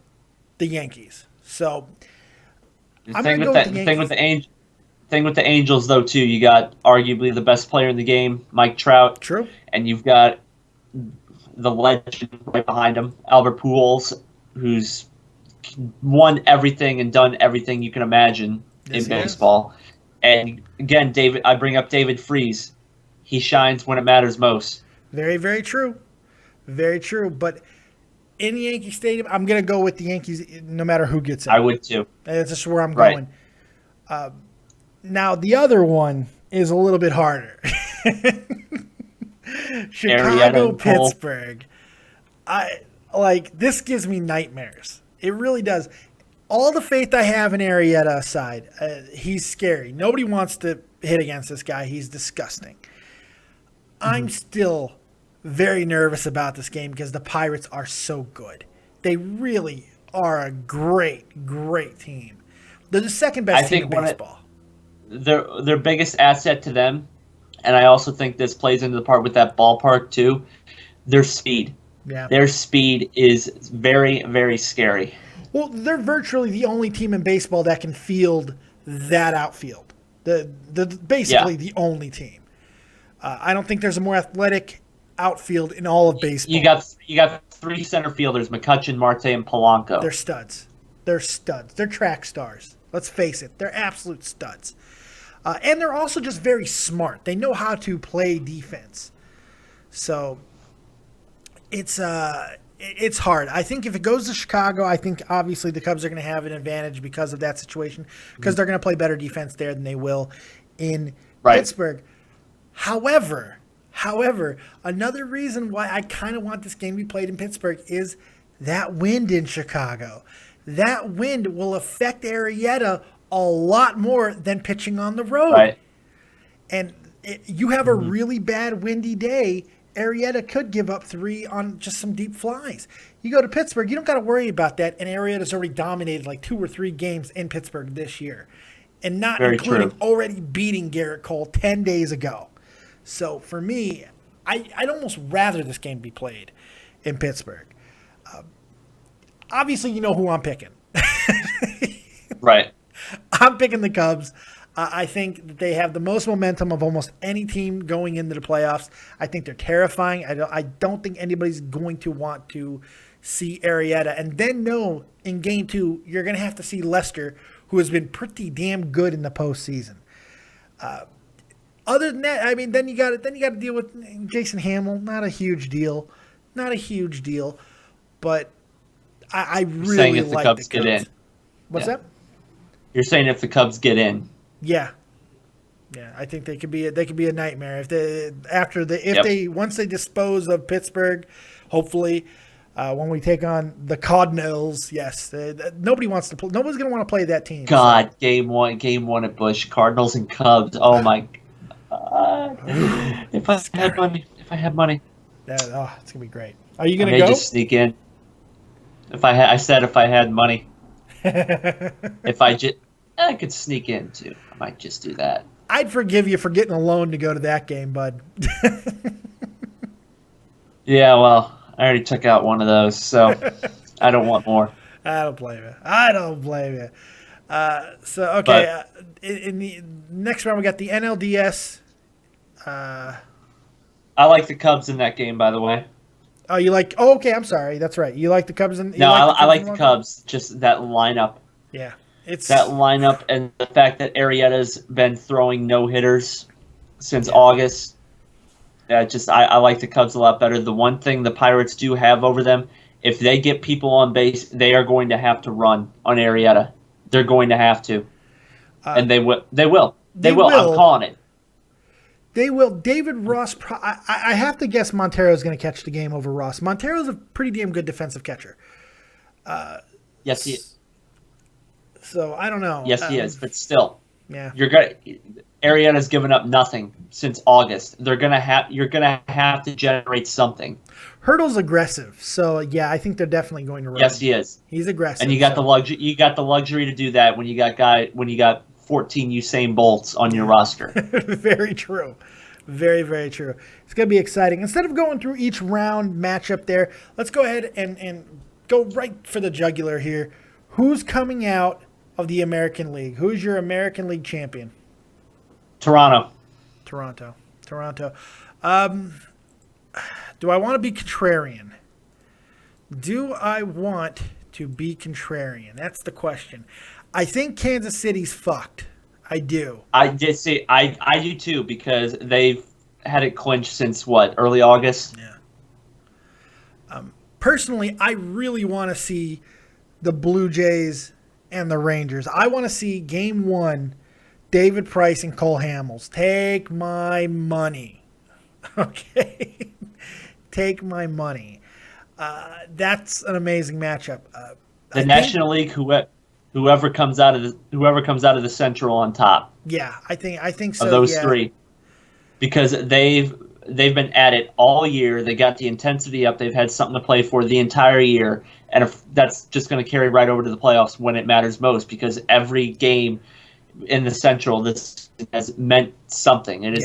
Yankees. So I'm going to go with the Yankees. Thing with the Angels, though, too, you got arguably the best player in the game, Mike Trout. True. And you've got the legend right behind him, Albert Pujols, who's won everything and done everything you can imagine in baseball. And again, I bring up David Freese. He shines when it matters most. Very, very true. Very true. But in Yankee Stadium, I'm going to go with the Yankees no matter who gets in. I would too. That's just where I'm going. Now, the other one is a little bit harder. Chicago, Pittsburgh. This gives me nightmares. It really does. All the faith I have in Arrieta aside, he's scary. Nobody wants to hit against this guy. He's disgusting. I'm still very nervous about this game because the Pirates are so good. They really are a great, great team. They're the second best team in baseball. Their biggest asset to them, and I also think this plays into the part with that ballpark too, their speed. Yeah. Their speed is very, very scary. Well, they're virtually the only team in baseball that can field that outfield. Basically the only team. I don't think there's a more athletic outfield in all of baseball. You got 3 center fielders, McCutchen, Marte, and Polanco. They're studs. They're track stars. Let's face it. They're absolute studs. And they're also just very smart. They know how to play defense. So it's hard. I think if it goes to Chicago, I think obviously the Cubs are going to have an advantage because of that situation, because they're going to play better defense there than they will in Pittsburgh. However, another reason why I kind of want this game to be played in Pittsburgh is that wind in Chicago. That wind will affect Arrieta a lot more than pitching on the road. Right. And you have a really bad windy day, Arrieta could give up 3 on just some deep flies. You go to Pittsburgh, you don't got to worry about that, and Arrieta's already dominated like 2 or 3 games in Pittsburgh this year, and not including already beating Garrett Cole 10 days ago. So for me, I'd almost rather this game be played in Pittsburgh. Obviously, you know who I'm picking. Right. I'm picking the Cubs. I think that they have the most momentum of almost any team going into the playoffs. I think they're terrifying. I don't think anybody's going to want to see Arrieta. And then know in Game 2, you're going to have to see Lester, who has been pretty damn good in the postseason. Other than that, I mean, then you got to deal with Jason Hamill. Not a huge deal. But I really like the Cubs. Get in. What's that? You're saying if the Cubs get in. Yeah, I think they could be a nightmare once they dispose of Pittsburgh, hopefully, when we take on the Cardinals. Yes, nobody's going to want to play that team. God, so. Game one at Busch, Cardinals and Cubs. Oh my God! If I had money, it's gonna be great. Are you gonna go? Just sneak in. If I had money. I could sneak in too. I might just do that. I'd forgive you for getting a loan to go to that game, bud. Yeah, well, I already took out one of those, so I don't want more. I don't blame you. So, okay, in the next round, we got the NLDS. I like the Cubs in that game, by the way. Oh, you like? Oh, okay. I'm sorry. That's right. You like the Cubs? I like the Cubs. Just that lineup. Yeah. that lineup and the fact that Arrieta's been throwing no-hitters since August. I like the Cubs a lot better. The one thing the Pirates do have over them, if they get people on base, they are going to have to run on Arrieta. They're going to have to. And they will. They will. I'm calling it. They will. David Ross, I have to guess Montero is going to catch the game over Ross. Montero's a pretty damn good defensive catcher. Yes, he is. So I don't know. Yes, he is. But still, yeah, Arrieta's given up nothing since August. You're gonna have to generate something. Hurdle's aggressive, so yeah, I think they're definitely going to run. Yes, he is. He's aggressive, and you got the luxury. You got the luxury to do that when you got 14 Usain Bolts on your roster. Very true. Very, very true. It's going to be exciting. Instead of going through each round matchup there, let's go ahead and go right for the jugular here. Who's coming out of the American League? Who's your American League champion? Toronto. Do I want to be contrarian? Do I want to be contrarian? That's the question. I think Kansas City's fucked. I do. I did see. I do too, because they've had it clinched since what, early August. Yeah. Personally, I really want to see the Blue Jays and the Rangers. I want to see Game 1, David Price and Cole Hamels. Take my money. Okay? Take my money. That's an amazing matchup. The National League, whoever comes out of the Central on top. Yeah, I think so. Of those three, because they've been at it all year. They got the intensity up. They've had something to play for the entire year, and if that's just going to carry right over to the playoffs when it matters most. Because every game in the Central, this has meant something, and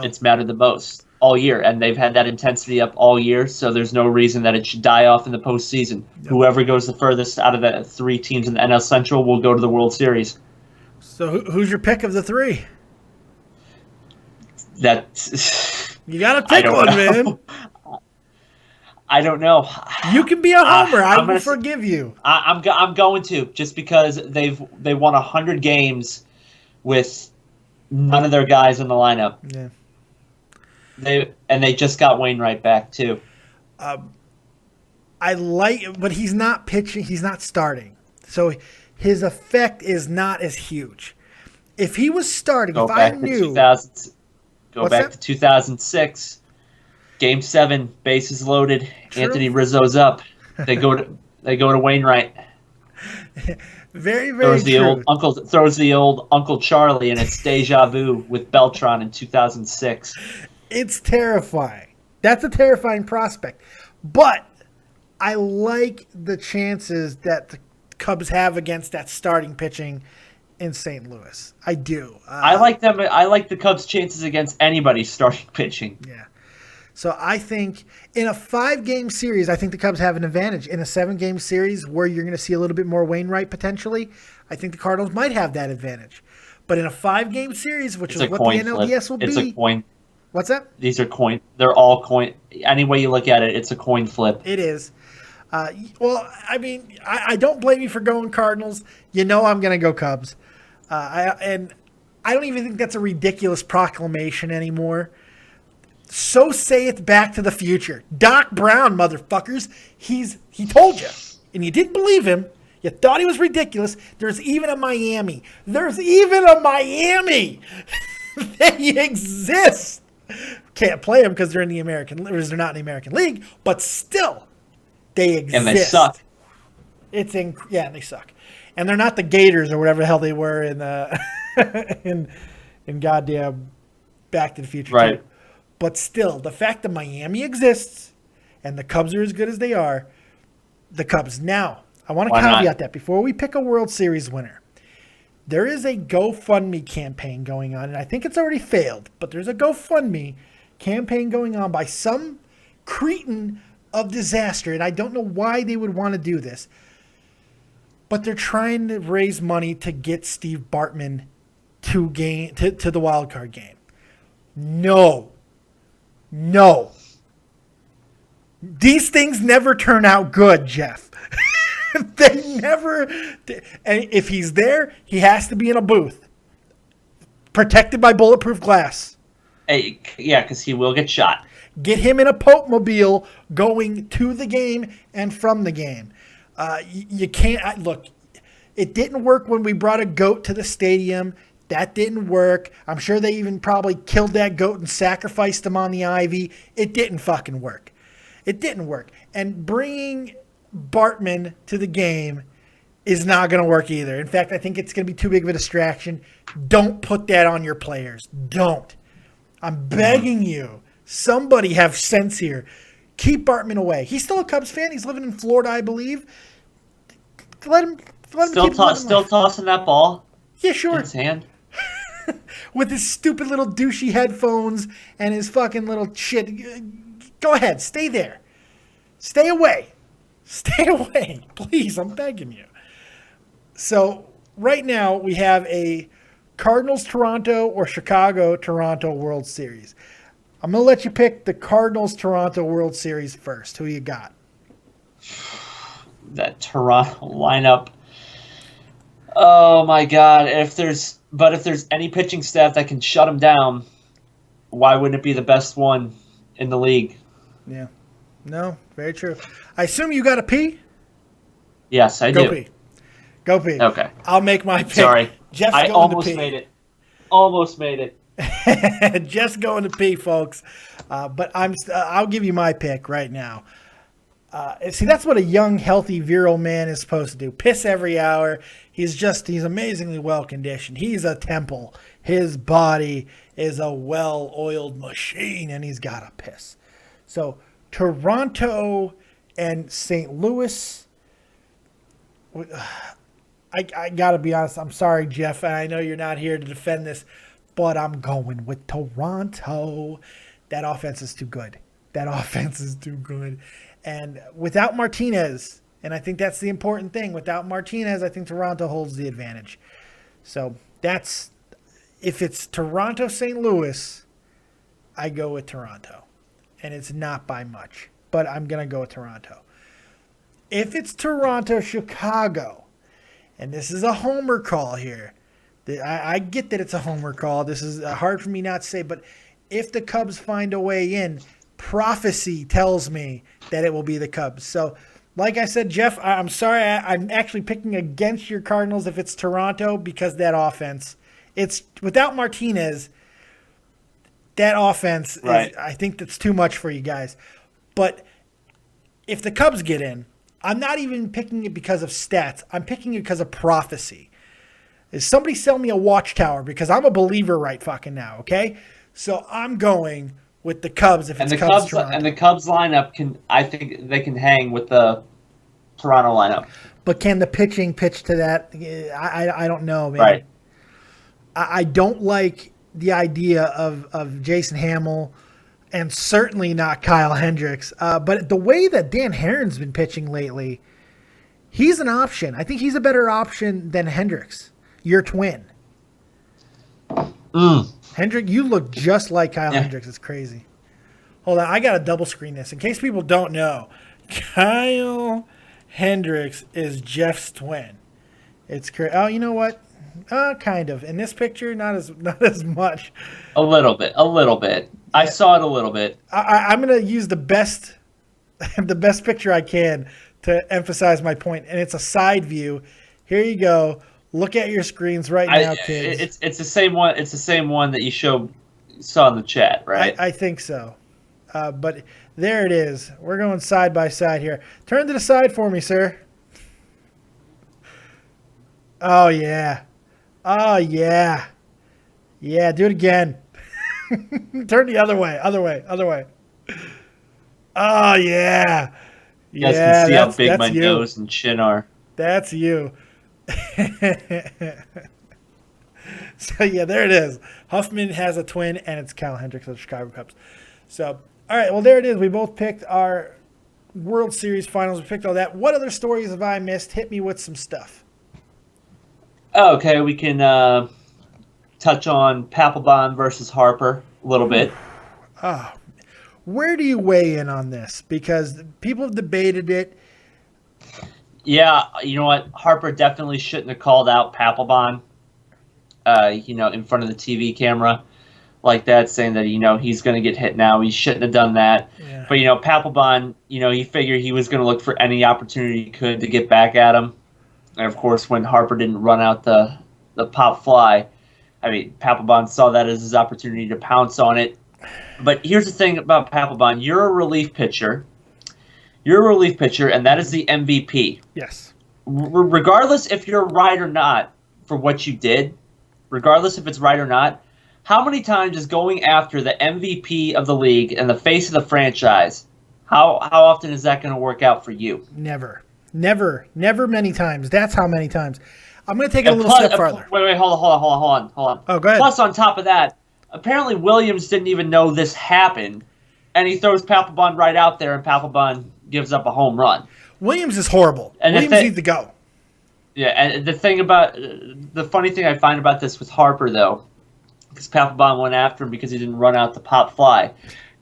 it's mattered the most all year, and they've had that intensity up all year, so there's no reason that it should die off in the postseason. Yep. Whoever goes the furthest out of the three teams in the NL Central will go to the World Series. So who's your pick of the three? You got to pick one, man. I don't know. You can be a homer. I will forgive you. I'm going to, just because they won 100 games with none of their guys in the lineup. Yeah. They just got Wainwright back too. I like, but he's not pitching. He's not starting, so his effect is not as huge. If he was starting, go back to 2006, Game 7, bases loaded. True. Anthony Rizzo's up. They go to Wainwright. Very, very true. Throws the old Uncle Charlie, and it's deja vu with Beltran in 2006. It's terrifying. That's a terrifying prospect. But I like the chances that the Cubs have against that starting pitching in St. Louis. I do. I like them. I like the Cubs' chances against anybody starting pitching. Yeah. So I think in a 5-game series, I think the Cubs have an advantage. In a 7-game series where you're going to see a little bit more Wainwright potentially, I think the Cardinals might have that advantage. But in a 5-game series, which is what the NLDS will be. It's a coin. What's that? These are coin. They're all coin. Any way you look at it, it's a coin flip. It is. Well, I mean, I don't blame you for going Cardinals. You know I'm going to go Cubs. And I don't even think that's a ridiculous proclamation anymore. So saith Back to the Future. Doc Brown, motherfuckers. He told you. And you didn't believe him. You thought he was ridiculous. There's even a Miami. They exist. Can't play them because they're not in the American League, but still, they exist. And they suck. They suck, and they're not the Gators or whatever the hell they were in in goddamn Back to the Future. Right. Too. But still, the fact that Miami exists and the Cubs are as good as they are, the Cubs. Now, I want to caveat that before we pick a World Series winner. There is a GoFundMe campaign going on, and I think it's already failed, but there's a GoFundMe campaign going on by some cretin of disaster, and I don't know why they would want to do this, but they're trying to raise money to get Steve Bartman to the wild card game. No. These things never turn out good, Jeff. They never. And if he's there, he has to be in a booth, protected by bulletproof glass. Hey, yeah, because he will get shot. Get him in a Pope-mobile going to the game and from the game. You can't look. It didn't work when we brought a goat to the stadium. That didn't work. I'm sure they even probably killed that goat and sacrificed him on the ivy. It didn't fucking work. It didn't work. And bringing Bartman to the game is not going to work either. In fact, I think it's going to be too big of a distraction. Don't put that on your players. Don't. I'm begging you. Somebody have sense here. Keep Bartman away. He's still a Cubs fan. He's living in Florida, I believe. Let him Still tossing that ball. Yeah, sure. In his hand. With his stupid little douchey headphones and his fucking little shit. Go ahead. Stay there. Stay away. Stay away. Please, I'm begging you. So, right now, we have a Cardinals-Toronto or Chicago-Toronto World Series. I'm going to let you pick the Cardinals-Toronto World Series first. Who you got? That Toronto lineup. Oh, my God. If there's any pitching staff that can shut him down, why wouldn't it be the best one in the league? Yeah. No, very true. I assume you got a pee? Yes, I do. Pee. Go pee. Okay. I'll make my pick. Sorry. Jeff's I going almost to pee. made it. Almost made it. Just going to pee, folks. But I'll give you my pick right now. See, that's what a young, healthy, virile man is supposed to do. Piss every hour. He's amazingly well-conditioned. He's a temple. His body is a well-oiled machine, and he's got to piss. So, Toronto and St. Louis. I got to be honest. I'm sorry, Jeff, and I know you're not here to defend this, but I'm going with Toronto. That offense is too good. And without Martinez, and I think that's the important thing, without Martinez, I think Toronto holds the advantage. So if it's Toronto-St. Louis, I go with Toronto. And it's not by much, but I'm going to go with Toronto. If it's Toronto-Chicago, and this is a homer call here, I get that it's a homer call. This is hard for me not to say, but if the Cubs find a way in, prophecy tells me that it will be the Cubs. So, like I said, Jeff, I'm sorry. I'm actually picking against your Cardinals if it's Toronto because that offense. It's without Martinez, that offense, right. I think that's too much for you guys. But if the Cubs get in, I'm not even picking it because of stats. I'm picking it because of prophecy. Is somebody sell me a watchtower because I'm a believer right fucking now, okay? So I'm going with the Cubs if it's Cubs-Toronto. And the Cubs lineup I think they can hang with the Toronto lineup. But can the pitching pitch to that? I don't know, man. Right. I don't like the idea of Jason Hamill and certainly not Kyle Hendricks. But the way that Dan Herron's been pitching lately, he's an option. I think he's a better option than Hendricks, your twin. Hendrick, you look just like Kyle Hendricks. It's crazy. Hold on. I got to double screen this in case people don't know. Kyle Hendricks is Jeff's twin. It's crazy. Oh, you know what? Kind of. In this picture, not as much. A little bit. Yeah. I saw it a little bit. I'm going to use the best picture I can to emphasize my point, and it's a side view. Here you go. Look at your screens right now, kids. It's the same one. It's the same one that you saw in the chat, right? I think so. But there it is. We're going side by side here. Turn to the side for me, sir. Oh yeah. Yeah, do it again. Turn the other way. Oh yeah. You guys can see how big my nose and chin are. That's you. So yeah, there it is. Huffman has a twin, and it's Kyle Hendricks of the Chicago Cubs. So, all right, well there it is. We both picked our World Series finals. We picked all that. What other stories have I missed? Hit me with some stuff. Okay, we can touch on Papelbon versus Harper a little bit. Where do you weigh in on this? Because people have debated it. Yeah, you know what? Harper definitely shouldn't have called out Papelbon, in front of the TV camera like that, saying that, he's going to get hit now. He shouldn't have done that. Yeah. But, Papelbon, he figured he was going to look for any opportunity he could to get back at him. And, of course, when Harper didn't run out the pop fly, Papelbon saw that as his opportunity to pounce on it. But here's the thing about Papelbon. You're a relief pitcher. And that is the MVP. Yes. Regardless if you're right or not for what you did, regardless if it's right or not, how many times is going after the MVP of the league and the face of the franchise, how often is that going to work out for you? Never many times. That's how many times. I'm going to take it a little step farther. Wait, hold on. Oh, go ahead. Plus, on top of that, apparently Williams didn't even know this happened, and he throws Papelbon right out there, and Papelbon gives up a home run. Williams is horrible. And Williams needs to go. Yeah, and the funny thing I find about this with Harper, though, because Papelbon went after him because he didn't run out the pop fly. A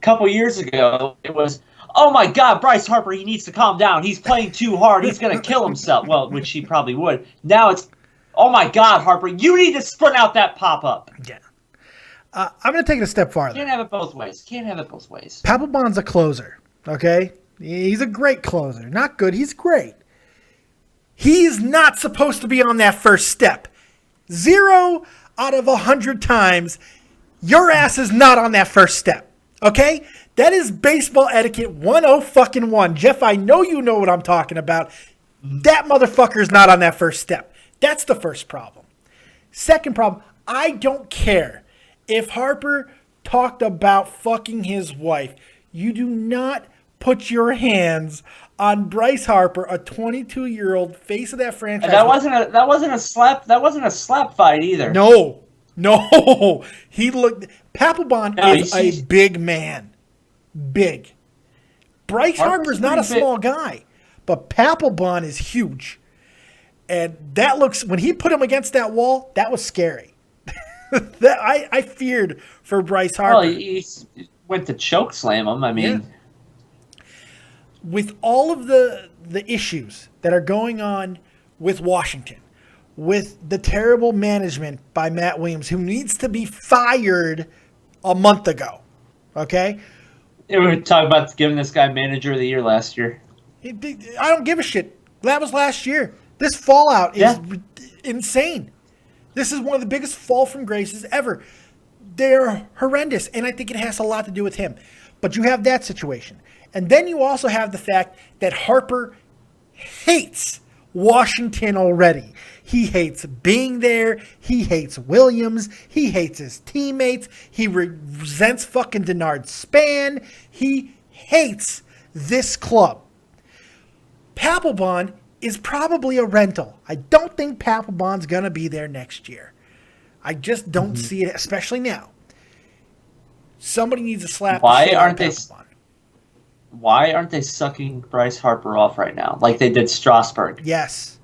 couple years ago, it was, oh my God, Bryce Harper, he needs to calm down. He's playing too hard. He's going to kill himself. Well, which he probably would. Now it's, oh my God, Harper, you need to sprint out that pop-up. Yeah. I'm going to take it a step farther. Can't have it both ways. Papelbon's a closer, okay? He's a great closer. Not good. He's great. He's not supposed to be on that first step. 0 out of 100 times, your ass is not on that first step, okay? That is baseball etiquette 101. Jeff, I know you know what I'm talking about. That motherfucker's not on that first step. That's the first problem. Second problem, I don't care if Harper talked about fucking his wife. You do not put your hands on Bryce Harper, a 22-year-old face of that franchise. And that wasn't a slap fight either. No. He looked. Papelbon is a big man. Big. Bryce Harper's not a small guy, but Papelbon is huge. And that looks, when he put him against that wall, that was scary. I feared for Bryce Harper. Well, he went to choke slam him. Yeah. With all of the issues that are going on with Washington, with the terrible management by Matt Williams, who needs to be fired a month ago, okay? Yeah, we were talking about giving this guy manager of the year last year. I don't give a shit. That was last year. This fallout is insane. This is one of the biggest fall from graces ever. They're horrendous, and I think it has a lot to do with him. But you have that situation. And then you also have the fact that Harper hates Washington already. He hates being there. He hates Williams. He hates his teammates. He resents fucking Denard Span. He hates this club. Papelbon is probably a rental. I don't think Papelbon's going to be there next year. I just don't see it, especially now. Somebody needs to slap the shit out of Papelbon. Why aren't they sucking Bryce Harper off right now, like they did Strasburg? Yes.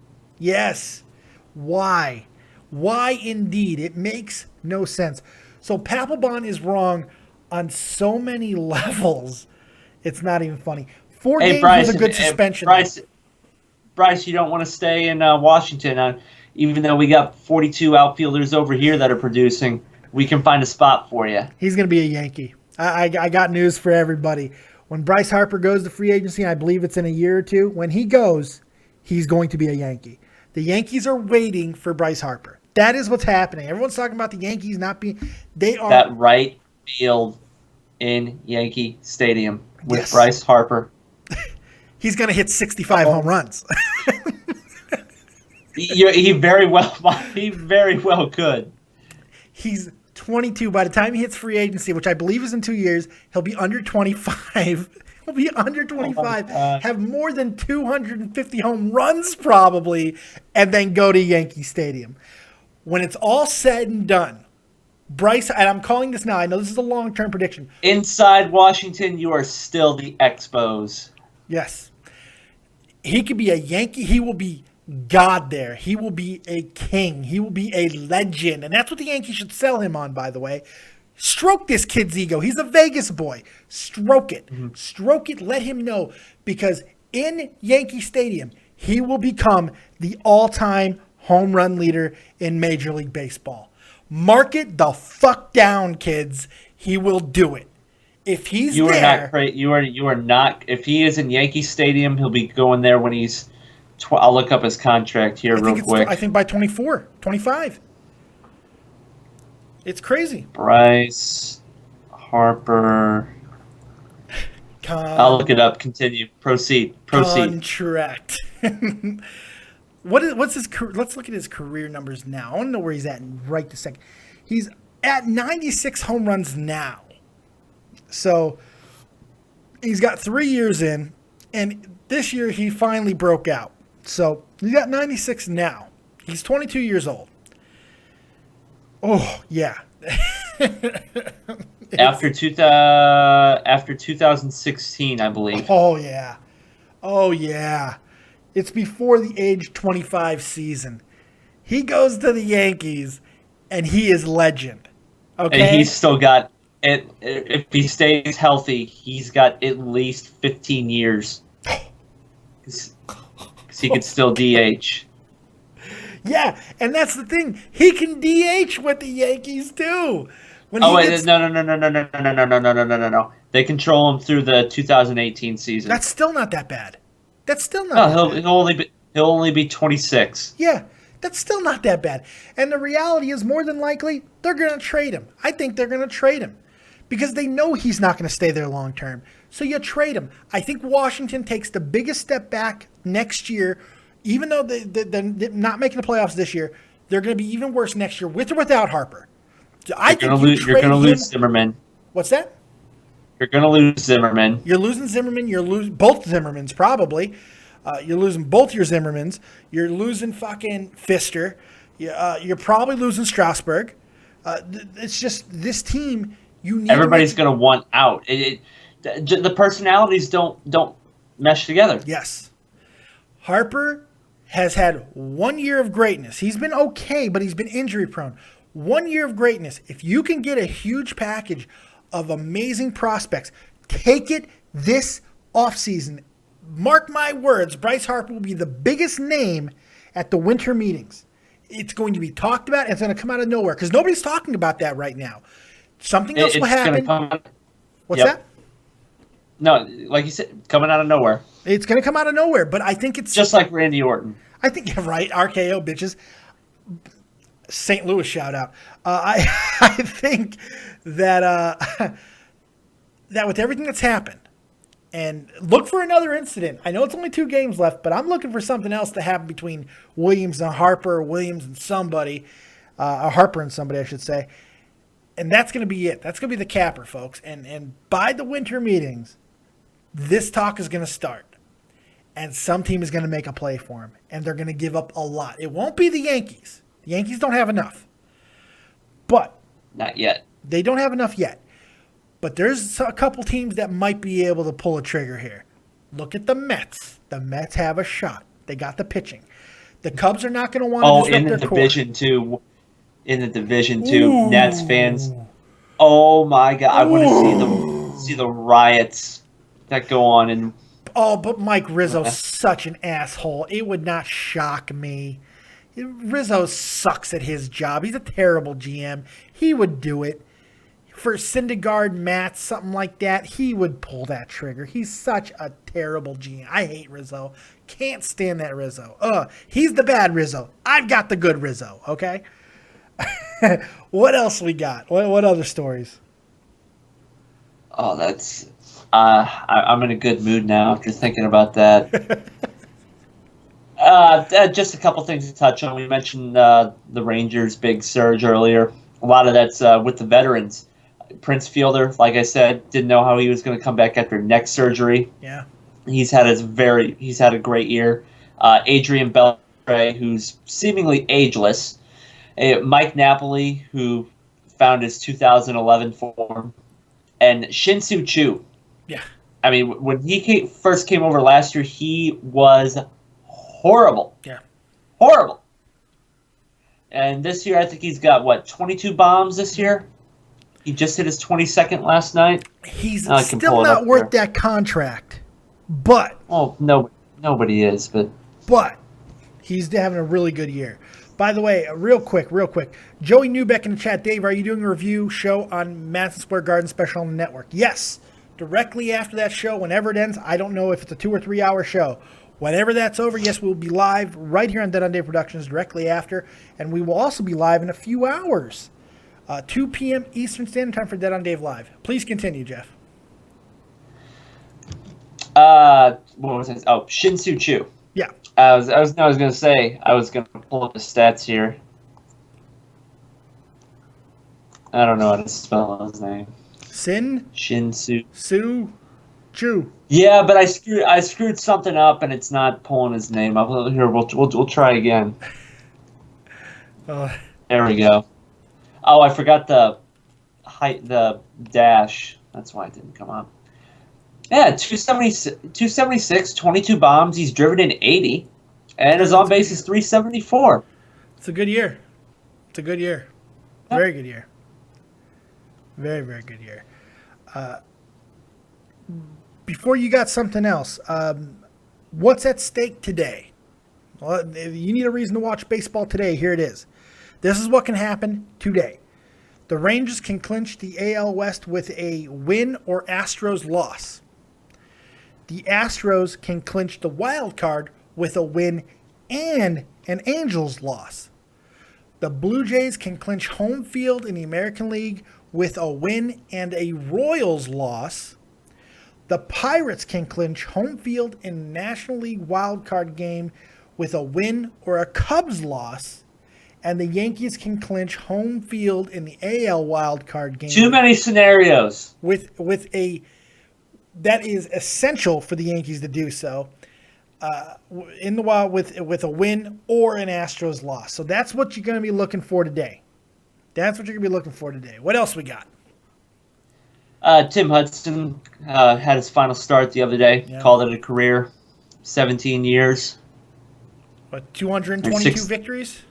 Why? Why indeed? It makes no sense. So Papelbon is wrong on so many levels. It's not even funny. 4 games was a good suspension. Bryce, you don't want to stay in Washington, even though we got 42 outfielders over here that are producing. We can find a spot for you. He's going to be a Yankee. I got news for everybody. When Bryce Harper goes to free agency, I believe it's in a year or two, when he goes, he's going to be a Yankee. The Yankees are waiting for Bryce Harper. That is what's happening. Everyone's talking about the Yankees not being – they are – that right field in Yankee Stadium with Bryce Harper. He's going to hit 65 home runs. he very well could. He's 22. By the time he hits free agency, which I believe is in 2 years, he'll be under 25. He'll be under 25, have more than 250 home runs probably, and then go to Yankee Stadium. When it's all said and done, Bryce, and I'm calling this now, I know this is a long-term prediction. Inside Washington, you are still the Expos. Yes. He could be a Yankee. He will be God there. He will be a king. He will be a legend. And that's what the Yankees should sell him on, by the way. Stroke this kid's ego. He's a Vegas boy. Stroke it. Mm-hmm. Stroke it. Let him know. Because in Yankee Stadium, he will become the all-time home run leader in Major League Baseball. Mark it the fuck down, kids. He will do it. If he's you there, are not you are not. If he is in Yankee Stadium, he'll be going there when he's. I'll look up his contract here real quick. I think by 24, 25. It's crazy. Bryce Harper. I'll look it up. Continue. Proceed. Contract. What's his? Let's look at his career numbers now. I want to know where he's at right this second. He's at 96 home runs now. So he's got 3 years in, and this year he finally broke out. So he's got 96 now. He's 22 years old. Oh yeah. After 2016, I believe. Oh yeah. It's before the age 25 season. He goes to the Yankees, and he is legend. Okay, and he's still got it. If he stays healthy, he's got at least 15 years. Because he could still DH. Yeah, and that's the thing. He can DH with the Yankees too. No. They control him through the 2018 season. That's still not that bad. He'll only be 26. Yeah, that's still not that bad. And the reality is, more than likely, they're going to trade him. I think they're going to trade him because they know he's not going to stay there long term. So you trade him. I think Washington takes the biggest step back next year, even though they're not making the playoffs this year. They're going to be even worse next year, with or without Harper. You're going to lose Zimmerman. What's that? You're going to lose Zimmerman. You're losing Zimmerman. You're losing both Zimmermans probably. You're losing both your Zimmermans. You're losing fucking Fister. You're probably losing Strasburg. It's just this team. Everybody's going to want out. The personalities don't mesh together. Yes. Harper has had 1 year of greatness. He's been okay, but he's been injury prone. 1 year of greatness. If you can get a huge package of amazing prospects, take it this offseason. Mark my words, Bryce Harper will be the biggest name at the winter meetings. It's going to be talked about, and it's going to come out of nowhere because nobody's talking about that right now. Something else will happen. What's that? No, like you said, coming out of nowhere. It's going to come out of nowhere, but I think it's... Just like Randy Orton. I think you're right. RKO, bitches. St. Louis shout out. I think that that with everything that's happened, and look for another incident. I know it's only 2 games left, but I'm looking for something else to happen between Williams and Harper, Williams and somebody, Harper and somebody, I should say. And that's going to be it. That's going to be the capper, folks. And by the winter meetings, this talk is going to start. And some team is going to make a play for him. And they're going to give up a lot. It won't be the Yankees. The Yankees don't have enough. But. Not yet. They don't have enough yet. But there's a couple teams that might be able to pull a trigger here. Look at the Mets. The Mets have a shot. They got the pitching. The Cubs are not going to want to disrupt their core. In the division too, Nats fans. Oh my God! I want to see the riots that go on in. Oh, but Mike Rizzo's such an asshole. It would not shock me. Rizzo sucks at his job. He's a terrible GM. He would do it for Syndergaard, Matz, something like that. He would pull that trigger. He's such a terrible GM. I hate Rizzo. Can't stand that Rizzo. He's the bad Rizzo. I've got the good Rizzo. Okay. What else we got? What other stories? Oh, that's. I'm in a good mood now after thinking about that. Just a couple things to touch on. We mentioned the Rangers' big surge earlier. A lot of that's with the veterans. Prince Fielder, like I said, didn't know how he was going to come back after neck surgery. Yeah, he's had a great year. Adrian Beltre, who's seemingly ageless. Mike Napoli, who found his 2011 form, and Shin-Soo Choo. Yeah. I mean, when he first came over last year, he was horrible. Yeah. Horrible. And this year, I think he's got, 22 bombs this year? He just hit his 22nd last night. He's still not worth that contract, but... Well, nobody is, but... but he's having a really good year. By the way, real quick, Joey Newbeck in the chat. Dave, are you doing a review show on Madison Square Garden special on the network? Yes. Directly after that show, whenever it ends, I don't know if it's a 2 or 3 hour show. Whenever that's over, yes, we'll be live right here on Dead on Dave Productions directly after, and we will also be live in a few hours, 2 p.m. Eastern Standard Time for Dead on Dave Live. Please continue, Jeff. What was it? Oh, Shin-Soo Choo. Yeah. I was going to say, I was going to pull up the stats here. I don't know how to spell his name. Shin-Soo Choo. Yeah, but I screwed something up, and it's not pulling his name up. Here, we'll try again. There we go. Oh, I forgot the height, the dash. That's why it didn't come up. Yeah, 276, 22 bombs. He's driven in 80, and his on base is 374. It's a good year. It's a good year. Very good year. Very, very good year. Before you got something else, what's at stake today? Well, if you need a reason to watch baseball today, here it is. This is what can happen today. The Rangers can clinch the AL West with a win or Astros loss. The Astros can clinch the wild card with a win and an Angels loss. The Blue Jays can clinch home field in the American League with a win and a Royals loss. The Pirates can clinch home field in the National League wild card game with a win or a Cubs loss. And the Yankees can clinch home field in the AL wild card game. Too many scenarios. That is essential for the Yankees to do so. In the wild with a win or an Astros loss. So that's what you're going to be looking for today. What else we got? Tim Hudson had his final start the other day. Yeah. Called it a career. 17 years. What, 222 victories?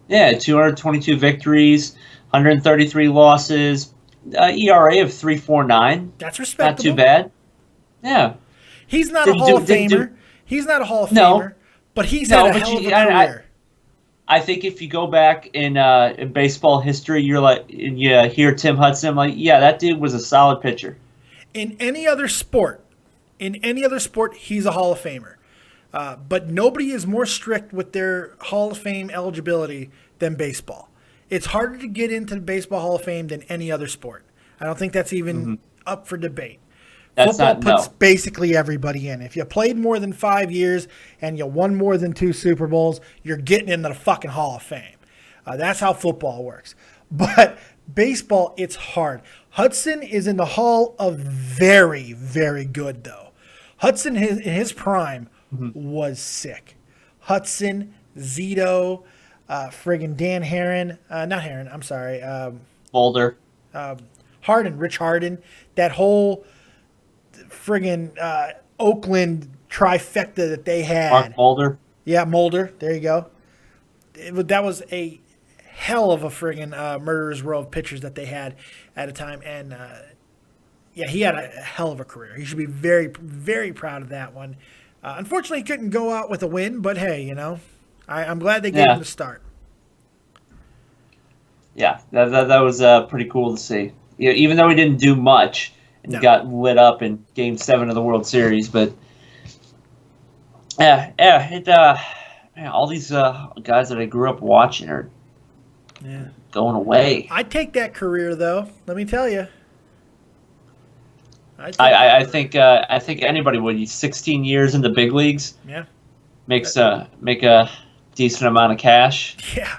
Yeah, 222 victories, 133 losses, ERA of 3.49. That's respectable. Not too bad. Yeah. He's not a Hall of Famer. He's not a Hall of Famer, but he's had a hell of a career. I think if you go back in baseball history, you hear Tim Hudson, that dude was a solid pitcher. In any other sport, he's a Hall of Famer. But nobody is more strict with their Hall of Fame eligibility than baseball. It's harder to get into the Baseball Hall of Fame than any other sport. I don't think that's even up for debate. Football puts basically everybody in. If you played more than 5 years and you won more than 2 Super Bowls, you're getting into the fucking Hall of Fame. That's how football works. But baseball, it's hard. Hudson is in the Hall of very, very good, though. Hudson, in his prime, was sick. Hudson, Zito, friggin' Dan Herron. Not Herron, I'm sorry. Boulder. Rich Harden. That whole friggin' Oakland trifecta that they had. Mark Mulder. Yeah, Mulder. There you go. That was a hell of a friggin' murderer's row of pitchers that they had at a time. And, he had a hell of a career. He should be very, very proud of that one. Unfortunately, he couldn't go out with a win, but hey, I'm glad they gave him the start. Yeah, that was pretty cool to see. Even though he didn't do much and he got lit up in Game 7 of the World Series, but all these guys that I grew up watching are going away. I'd take that career, though. Let me tell you. I think anybody would. 16 years in the big leagues. Yeah. Make a decent amount of cash. Yeah.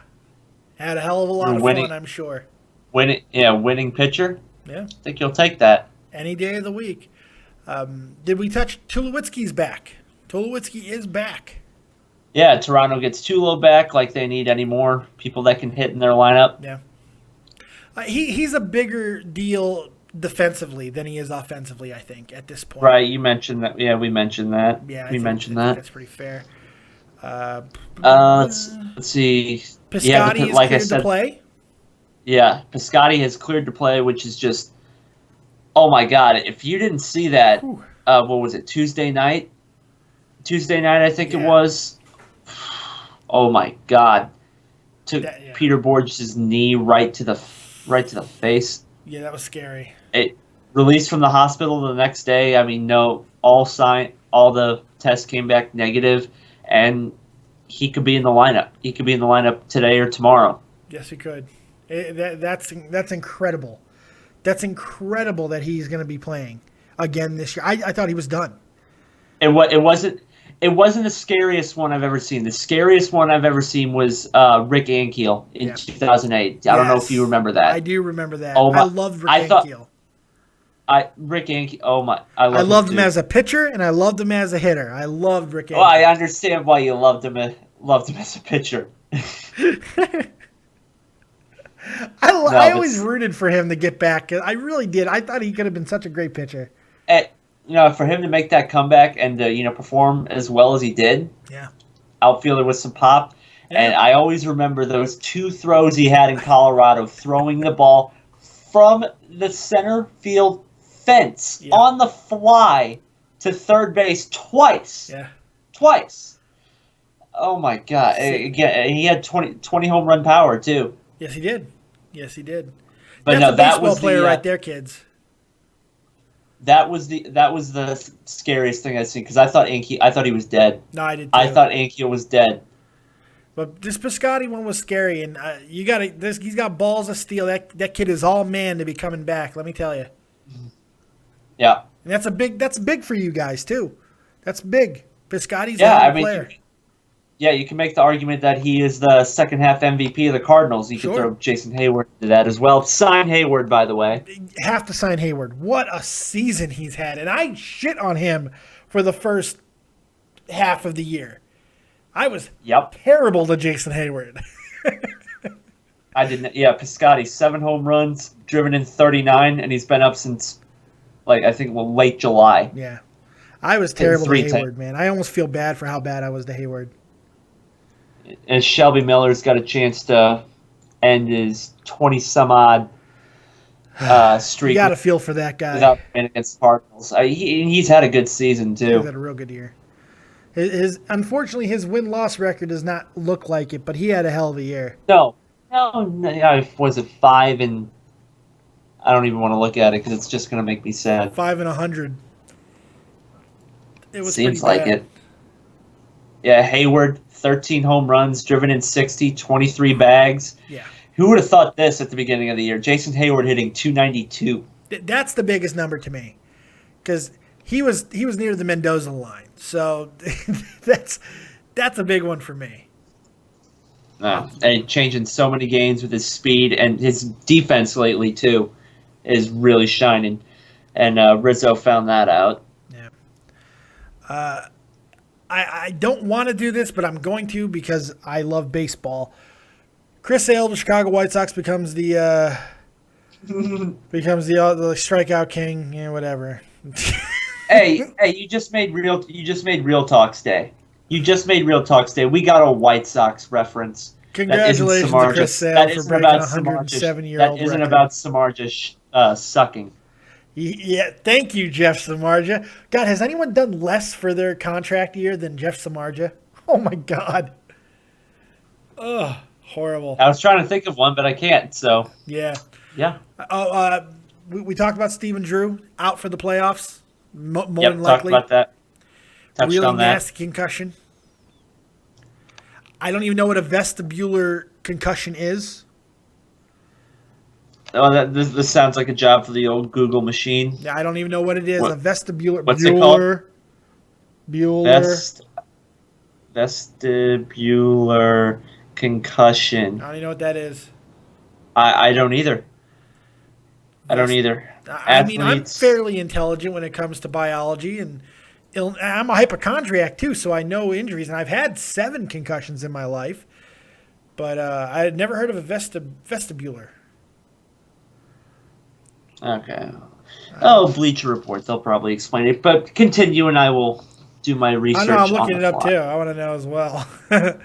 Had a hell of a lot of fun, I'm sure. Winning pitcher. Yeah. I think you'll take that. Any day of the week. Did we touch Tulowitzki's back? Tulowitzki is back. Yeah, Toronto gets Tulo back like they need any more people that can hit in their lineup. Yeah. He's a bigger deal defensively than he is offensively, I think, at this point. Right, you mentioned that. Yeah, we mentioned that. Yeah, I think that's pretty fair. Let's see. Piscotty is cleared to play? Yeah, Piscotty has cleared to play, which is just, oh my God. If you didn't see that, what was it, Tuesday night? Tuesday night, I think it Yeah. was. Oh my God! Took Yeah. Peter Borges' knee right to the face. Yeah, that was scary. It released from the hospital the next day. I mean, no, all the tests came back negative, and he could be in the lineup. He could be in the lineup today or tomorrow. Yes, he could. That's incredible. That's incredible that he's going to be playing again this year. I thought he was done. It wasn't the scariest one I've ever seen. The scariest one I've ever seen was Rick Ankiel in 2008. I don't know if you remember that. I do remember that. Oh my, I loved Rick Ankiel. Rick Ankiel. Oh my! I loved him as a pitcher, and I loved him as a hitter. I loved Rick Ankiel. Oh, I understand why you loved him as a pitcher. I always rooted for him to get back. I really did. I thought he could have been such a great pitcher. For him to make that comeback and perform as well as he did. Yeah. Outfielder with some pop. Yeah. And I always remember those 2 throws he had in Colorado, throwing the ball from the center field fence on the fly to third base twice. Yeah. Twice. Oh my God! Again, he had 20 home run power too. Yes, he did. Yes, he did. But that's no, a that baseball was player right there, kids. That was the scariest thing I've seen because I thought he was dead. No, I did too. I thought Ankiel was dead. But this Piscotty one was scary, and he's got balls of steel. That kid is all man to be coming back. Let me tell you. Yeah, and that's big for you guys too. That's big. Piscotty's a player. You can make the argument that he is the second half MVP of the Cardinals. You could throw Jason Hayward into that as well. Sign Hayward, by the way. Have to sign Hayward. What a season he's had, and I shit on him for the first half of the year. I was terrible to Jason Hayward. I didn't. Yeah, Piscotty, 7 home runs, driven in 39, and he's been up since, late July. Yeah. I was terrible to Hayward, man. I almost feel bad for how bad I was to Hayward. And Shelby Miller's got a chance to end his 20-some-odd streak. You got to feel for that guy. Without playing against the Cardinals. He's had a good season, too. He's had a real good year. Unfortunately, his win-loss record does not look like it, but he had a hell of a year. No. Was it 5 and... I don't even want to look at it because it's just going to make me sad. 5 and 100. It was Seems like it. Yeah, Hayward, 13 home runs, driven in 60, 23 bags. Yeah. Who would have thought this at the beginning of the year? Jason Hayward hitting 292. That's the biggest number to me, because he was near the Mendoza line. So that's a big one for me. And changing so many games with his speed and his defense lately too is really shining. And Rizzo found that out. Yeah. I don't want to do this, but I'm going to because I love baseball. Chris Sale of the Chicago White Sox becomes the strikeout king, whatever. hey, you just made Real Talks Day. You just made Real Talks Day. We got a White Sox reference. Congratulations to Chris Sale for breaking a 107-year-old record. That isn't about Samardzija sucking. Yeah, thank you, Jeff Samardzija. God, has anyone done less for their contract year than Jeff Samardzija? Oh, my God. Ugh, horrible. I was trying to think of one, but I can't, so. Yeah. Yeah. We talked about Steven Drew, out for the playoffs, more than likely. Talked about that. Touched really on that. Nasty concussion. I don't even know what a vestibular concussion is. Oh, this sounds like a job for the old Google machine. Yeah, I don't even know what it is. A vestibular. What's it called? Vestibular concussion. I don't even know what that is. I don't either. I don't either. I mean, I'm fairly intelligent when it comes to biology, and I'm a hypochondriac too, so I know injuries, and I've had 7 concussions in my life, but I had never heard of a vestibular. Okay. Bleacher Report. They'll probably explain it. But continue, and I will do my research. I know. I'm looking it up too. I want to know as well. Okay.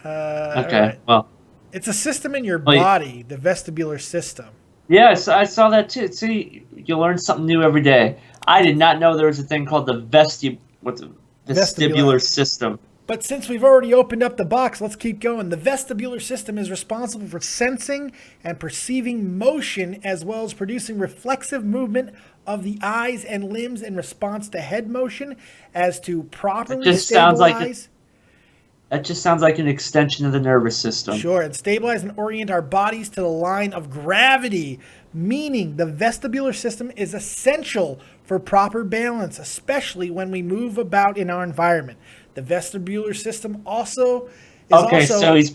Right. Well, it's a system in your body, the vestibular system. Yes, I saw that too. See, you learn something new every day. I did not know there was a thing called the Vestibular system. But since we've already opened up the box, let's keep going. The vestibular system is responsible for sensing and perceiving motion, as well as producing reflexive movement of the eyes and limbs in response to head motion, as to properly stabilize. That just sounds like an extension of the nervous system. Sure, and stabilize and orient our bodies to the line of gravity, meaning the vestibular system is essential for proper balance, especially when we move about in our environment. The vestibular system so he's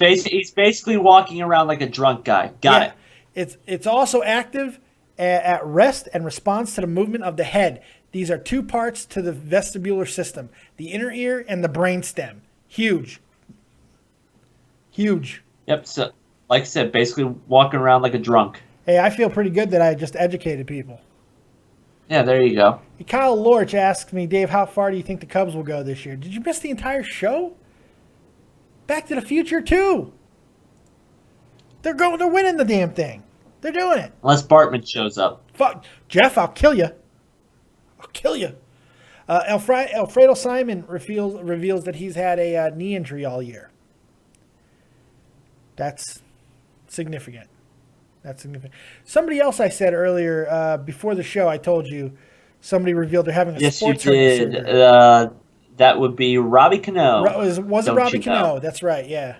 basically walking around like a drunk guy. Got it. It's also active at rest and responds to the movement of the head. These are two parts to the vestibular system: the inner ear and the brainstem. Huge. Yep. So, like I said, basically walking around like a drunk. Hey, I feel pretty good that I just educated people. Yeah, there you go. Kyle Lorch asks me, Dave, how far do you think the Cubs will go this year? Did you miss the entire show? Back to the Future 2. They're winning the damn thing. They're doing it. Unless Bartman shows up. Fuck, Jeff, I'll kill you. Alfredo Simon reveals that he's had a knee injury all year. That's significant. Somebody else I said earlier before the show, I told you, somebody revealed they're having a sports surgery. That would be Robbie Cano. Was it Robbie Cano? That's right, yeah.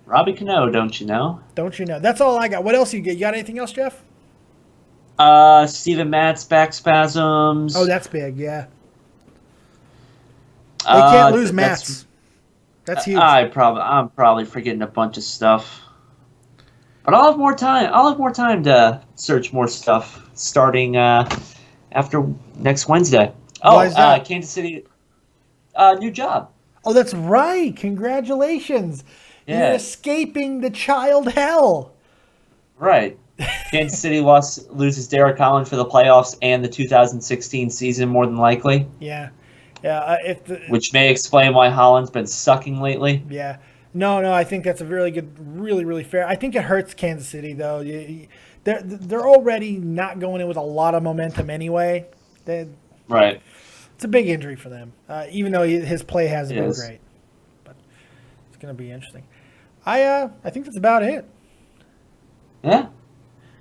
Robbie Cano, don't you know? That's all I got. What else you get? You got anything else, Jeff? Steven Matt's back spasms. Oh, that's big, yeah. They can't lose Matts. That's huge. I'm probably forgetting a bunch of stuff. But I'll have more time to search more stuff starting after next Wednesday. Kansas City, new job. Oh, that's right. Congratulations. Yeah. You're escaping the child hell. Right. Kansas City loses Derek Holland for the playoffs and the 2016 season, more than likely. Yeah. Which may explain why Holland's been sucking lately. Yeah. No, I think that's a really good, really, really fair. I think it hurts Kansas City, though. They're already not going in with a lot of momentum anyway. Right. It's a big injury for them, even though his play hasn't been great. But it's going to be interesting. I think that's about it. Yeah.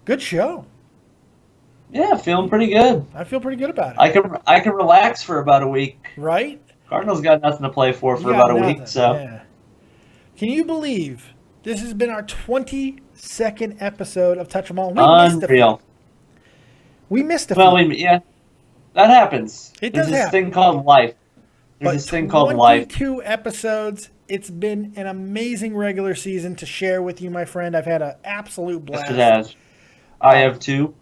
Good show. Yeah, feeling pretty good. I feel pretty good about it. I can relax for about a week. Right? Cardinals got nothing to play for about a week, so. Yeah. Can you believe this has been our 22nd episode of Touch 'Em All? Unreal. We missed a few. Well, yeah, that happens. There's this thing called life. There's this thing called life. 22 episodes. It's been an amazing regular season to share with you, my friend. I've had an absolute blast. Yes, it has. I have too.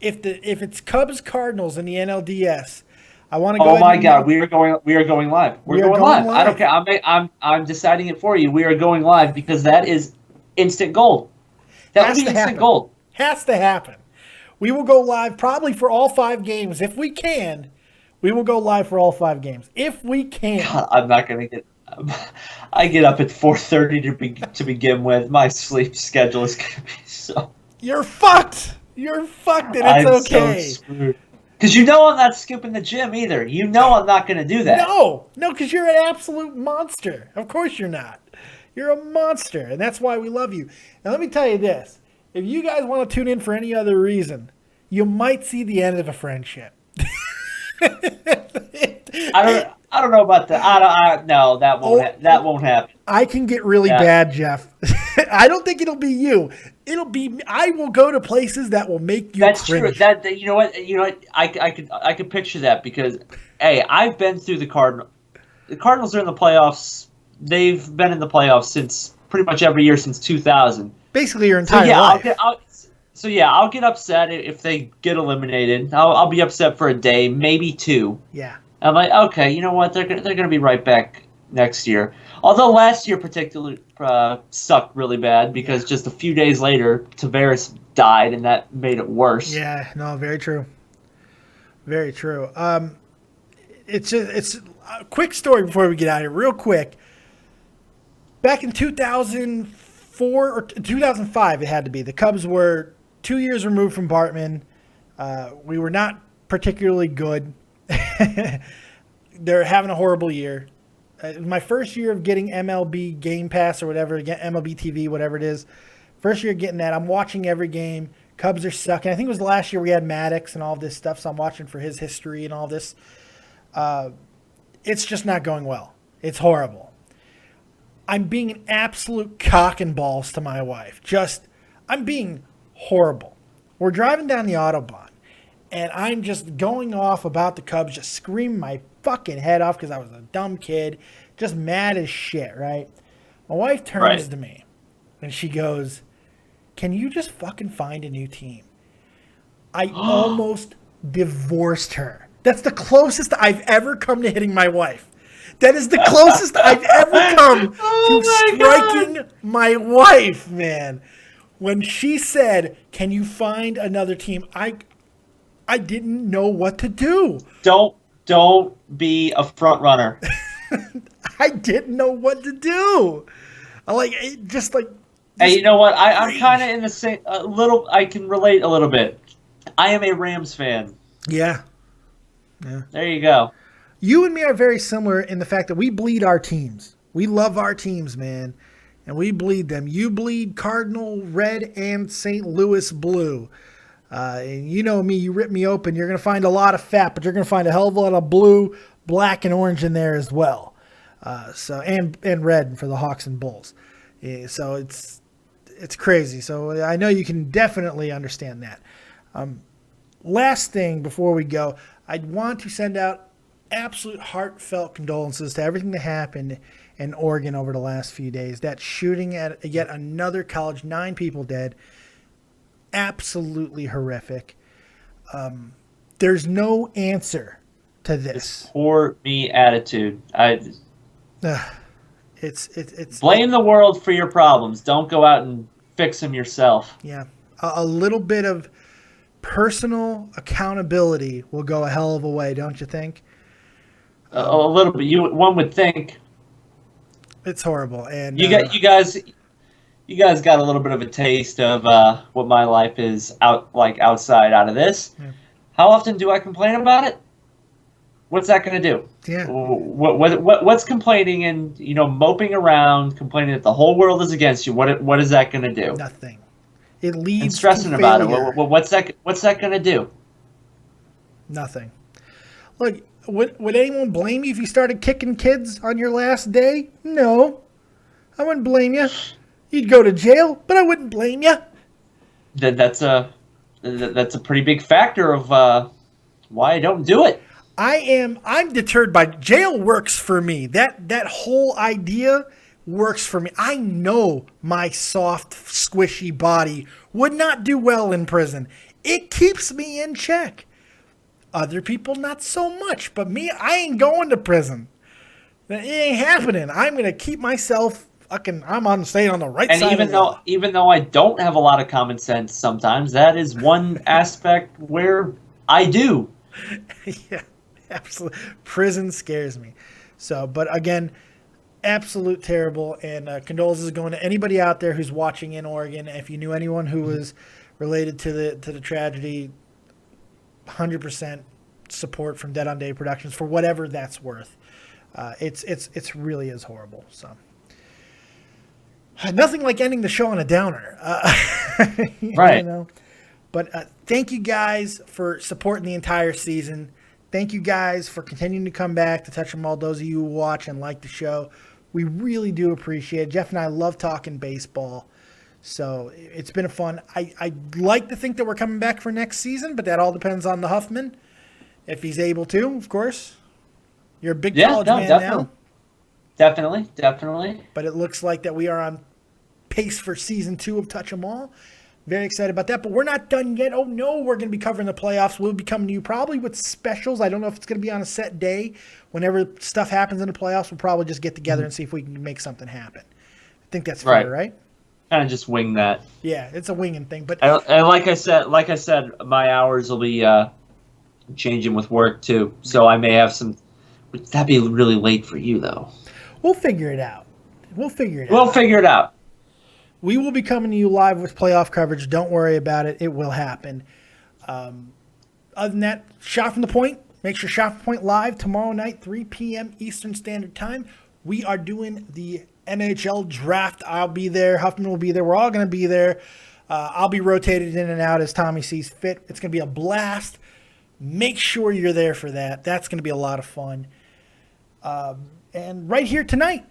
If it's Cubs Cardinals in the NLDS, I want to go. Oh my God, we are going live. We're going live. I don't care. I'm deciding it for you. We are going live because that is instant gold. That would be instant gold. Has to happen. We will go live probably for all 5 games if we can. We will go live for all 5 games if we can. God, I'm not going to get. I get up at 4:30 to begin with. My sleep schedule is going to be so. You're fucked. You're fucked, and it's okay. So screwed. Because you know I'm not skipping the gym either. You know I'm not going to do that. No, because you're an absolute monster. Of course you're not. You're a monster, and that's why we love you. And let me tell you this. If you guys want to tune in for any other reason, you might see the end of a friendship. I don't know about that. No, that won't happen. I can get really bad, Jeff. I don't think it'll be you. It'll be me. I will go to places that will make you cringe. True. You know what? I could picture that because, hey, I've been through the Cardinals. The Cardinals are in the playoffs. They've been in the playoffs since pretty much every year since 2000. Basically your entire life. I'll get upset if they get eliminated. I'll be upset for a day, maybe 2. Yeah. I'm like, okay, you know what? They're gonna be right back next year. Although last year particularly sucked really bad because just a few days later Tavares died and that made it worse. Yeah, no, very true. Very true. It's a quick story before we get out of here, real quick. Back in 2004 or 2005, it had to be. The Cubs were 2 years removed from Bartman. We were not particularly good. they're having a horrible year. My first year of getting MLB Game Pass or whatever, MLB TV, whatever it is. First year getting that. I'm watching every game. Cubs are sucking. I think it was the last year we had Maddox and all this stuff, so I'm watching for his history and all this. It's just not going well. It's horrible. I'm being an absolute cock and balls to my wife. I'm being horrible. We're driving down the Autobahn, and I'm just going off about the Cubs, just screaming my fucking head off because I was a dumb kid, just mad as shit, right? My wife turns to me, and she goes, "Can you just fucking find a new team?" I almost divorced her. That's the closest I've ever come to hitting my wife. That is the closest I've ever come to striking my wife, man. When she said, "Can you find another team?" I didn't know what to do. Don't be a front runner. I didn't know what to do. Hey, you know what? I'm kind of in the same I can relate a little bit. I am a Rams fan. Yeah. There you go. You and me are very similar in the fact that we bleed our teams. We love our teams, man, and we bleed them. You bleed Cardinal red and St. Louis blue. And you know me, you rip me open, you're going to find a lot of fat, but you're going to find a hell of a lot of blue, black, and orange in there as well. And red for the Hawks and Bulls. Yeah, so it's crazy. So I know you can definitely understand that. Last thing before we go, I'd want to send out absolute heartfelt condolences to everything that happened in Oregon over the last few days. That shooting at yet another college, 9 people dead. Absolutely horrific. There's no answer to this. It's poor me attitude. It's blame the world for your problems. Don't go out and fix them yourself. Yeah. A little bit of personal accountability will go a hell of a way, don't you think? A little bit. One would think. It's horrible, and you guys got a little bit of a taste of what my life is outside out of this. Yeah. How often do I complain about it? What's that going to do? Yeah. What's complaining and moping around, complaining that the whole world is against you? What is that going to do? Nothing. It leads and stressing to about failure. it. What's that going to do? Nothing. Look, would anyone blame you if you started kicking kids on your last day? No, I wouldn't blame you. You'd go to jail, but I wouldn't blame you. That's a pretty big factor of why I don't do it. I'm deterred by jail. Works for me. That whole idea works for me. I know my soft, squishy body would not do well in prison. It keeps me in check. Other people, not so much. But me, I ain't going to prison. It ain't happening. I'm going to keep myself I'm staying on the right side of the law. Even though I don't have a lot of common sense sometimes, that is one aspect where I do. Yeah, absolutely. Prison scares me. So, but again, absolute terrible. And condolences going to anybody out there who's watching in Oregon. If you knew anyone who was related to the tragedy, 100% support from Dead on Day Productions for whatever that's worth. It's really is horrible. So. Nothing like ending the show on a downer. Right. But thank you guys for supporting the entire season. Thank you guys for continuing to come back to Touch 'em All, those of you who watch and like the show. We really do appreciate it. Jeff and I love talking baseball. So it's been a fun. I'd like to think that we're coming back for next season, but that all depends on the Huffman. If he's able to, of course. You're a big college man now. Definitely. But it looks like that we are on pace for season 2 of Touch 'em All. Very excited about that. But we're not done yet. Oh, no, we're going to be covering the playoffs. We'll be coming to you probably with specials. I don't know if it's going to be on a set day. Whenever stuff happens in the playoffs, we'll probably just get together and see if we can make something happen. I think that's fair, right? Kind of just wing that. Yeah, it's a winging thing. But and like I said, my hours will be changing with work too. So I may have some. That'd be really late for you, though. We'll figure it out. We'll figure it out. We will be coming to you live with playoff coverage. Don't worry about it. It will happen. Other than that, shot from the point. make sure Shopper Point Live tomorrow night, 3 p.m. Eastern Standard Time. We are doing the NHL draft. I'll be there. Huffman will be there. We're all going to be there. I'll be rotated in and out as Tommy sees fit. It's going to be a blast. Make sure you're there for that. That's going to be a lot of fun. And right here tonight,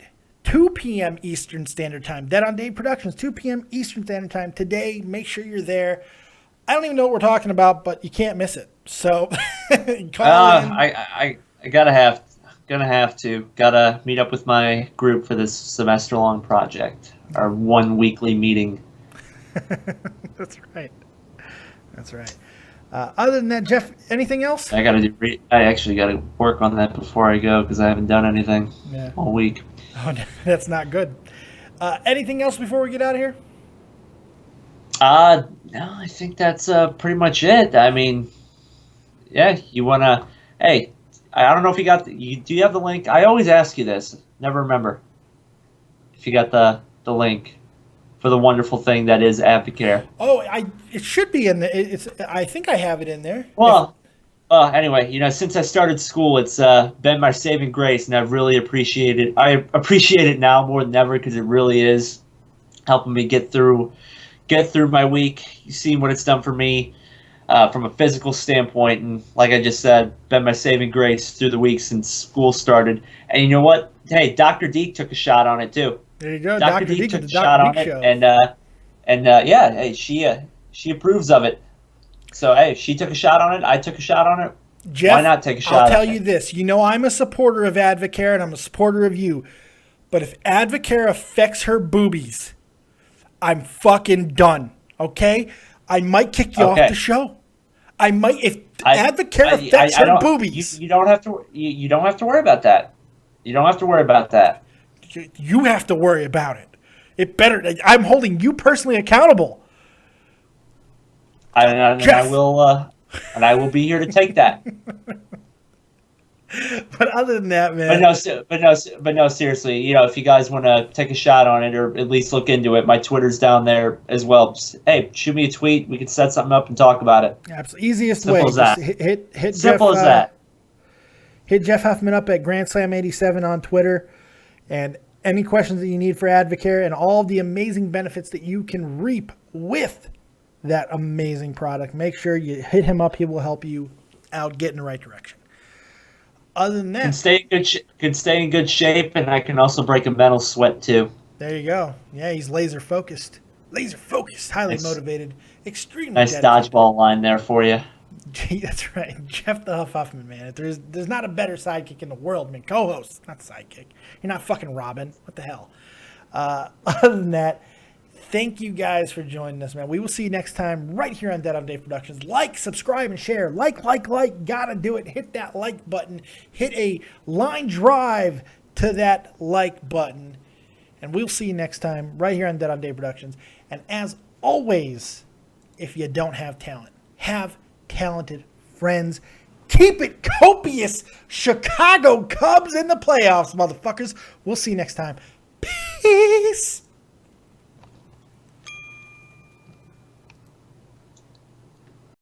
2 p.m. Eastern Standard Time. Dead on Dave Productions, 2 p.m. Eastern Standard Time today. Make sure you're there. I don't even know what we're talking about, but you can't miss it. So call in. I gotta meet up with my group for this semester-long project. Our 1 weekly meeting. That's right. Other than that, Jeff, anything else? I actually gotta work on that before I go because I haven't done anything all week. Oh, that's not good. Anything else before we get out of here? No, I think that's pretty much it. I mean, yeah, you wanna? Hey, I don't know if you got. Do you have the link? I always ask you this. Never remember if you got the link for the wonderful thing that is Advocare. Oh, it should be in there. I think I have it in there. Well, anyway, since I started school, it's been my saving grace, and I've really appreciated it. I appreciate it now more than ever because it really is helping me get through my week. You've seen what it's done for me from a physical standpoint, and like I just said, been my saving grace through the week since school started. And you know what? Hey, Dr. Deke took a shot on it too. There you go, Dr. Deke took a shot on it, and yeah, hey, she approves of it. So hey, she took a shot on it. I took a shot on it. Jeff, why not take a shot? I'll tell you this. I'm a supporter of Advocare, and I'm a supporter of you. But if Advocare affects her boobies, I'm fucking done. Okay, I might kick you off the show. I might if Advocare affects her boobies. You don't have to. You don't have to worry about that. You don't have to worry about that. You have to worry about it. It better. I'm holding you personally accountable. I will be here to take that. But other than that, man. But no, seriously. If you guys want to take a shot on it or at least look into it, my Twitter's down there as well. Just, hey, shoot me a tweet. We can set something up and talk about it. Absolutely, easiest Simple way. As that. Hit Simple Jeff, as that. Hit Jeff Huffman up at GrandSlam87 on Twitter, and any questions that you need for Advocare and all the amazing benefits that you can reap with that amazing product. Make sure you hit him up. He will help you out, get in the right direction. Other than that, can stay in good shape, and I can also break a mental sweat too. There you go. Yeah, he's laser focused, highly motivated, extremely nice dedicated. Dodgeball line there for you. That's right, Jeff the Huff Huffman, man. There's not a better sidekick in the world. I mean, co-host, not sidekick. You're not fucking Robin. What the hell? Other than that, thank you guys for joining us, man. We will see you next time right here on Dead on Dave Productions. Like, subscribe, and share. Like. Gotta do it. Hit that like button. Hit a line drive to that like button. And we'll see you next time right here on Dead on Dave Productions. And as always, if you don't have talent, have talented friends. Keep it copious. Chicago Cubs in the playoffs, motherfuckers. We'll see you next time. Peace.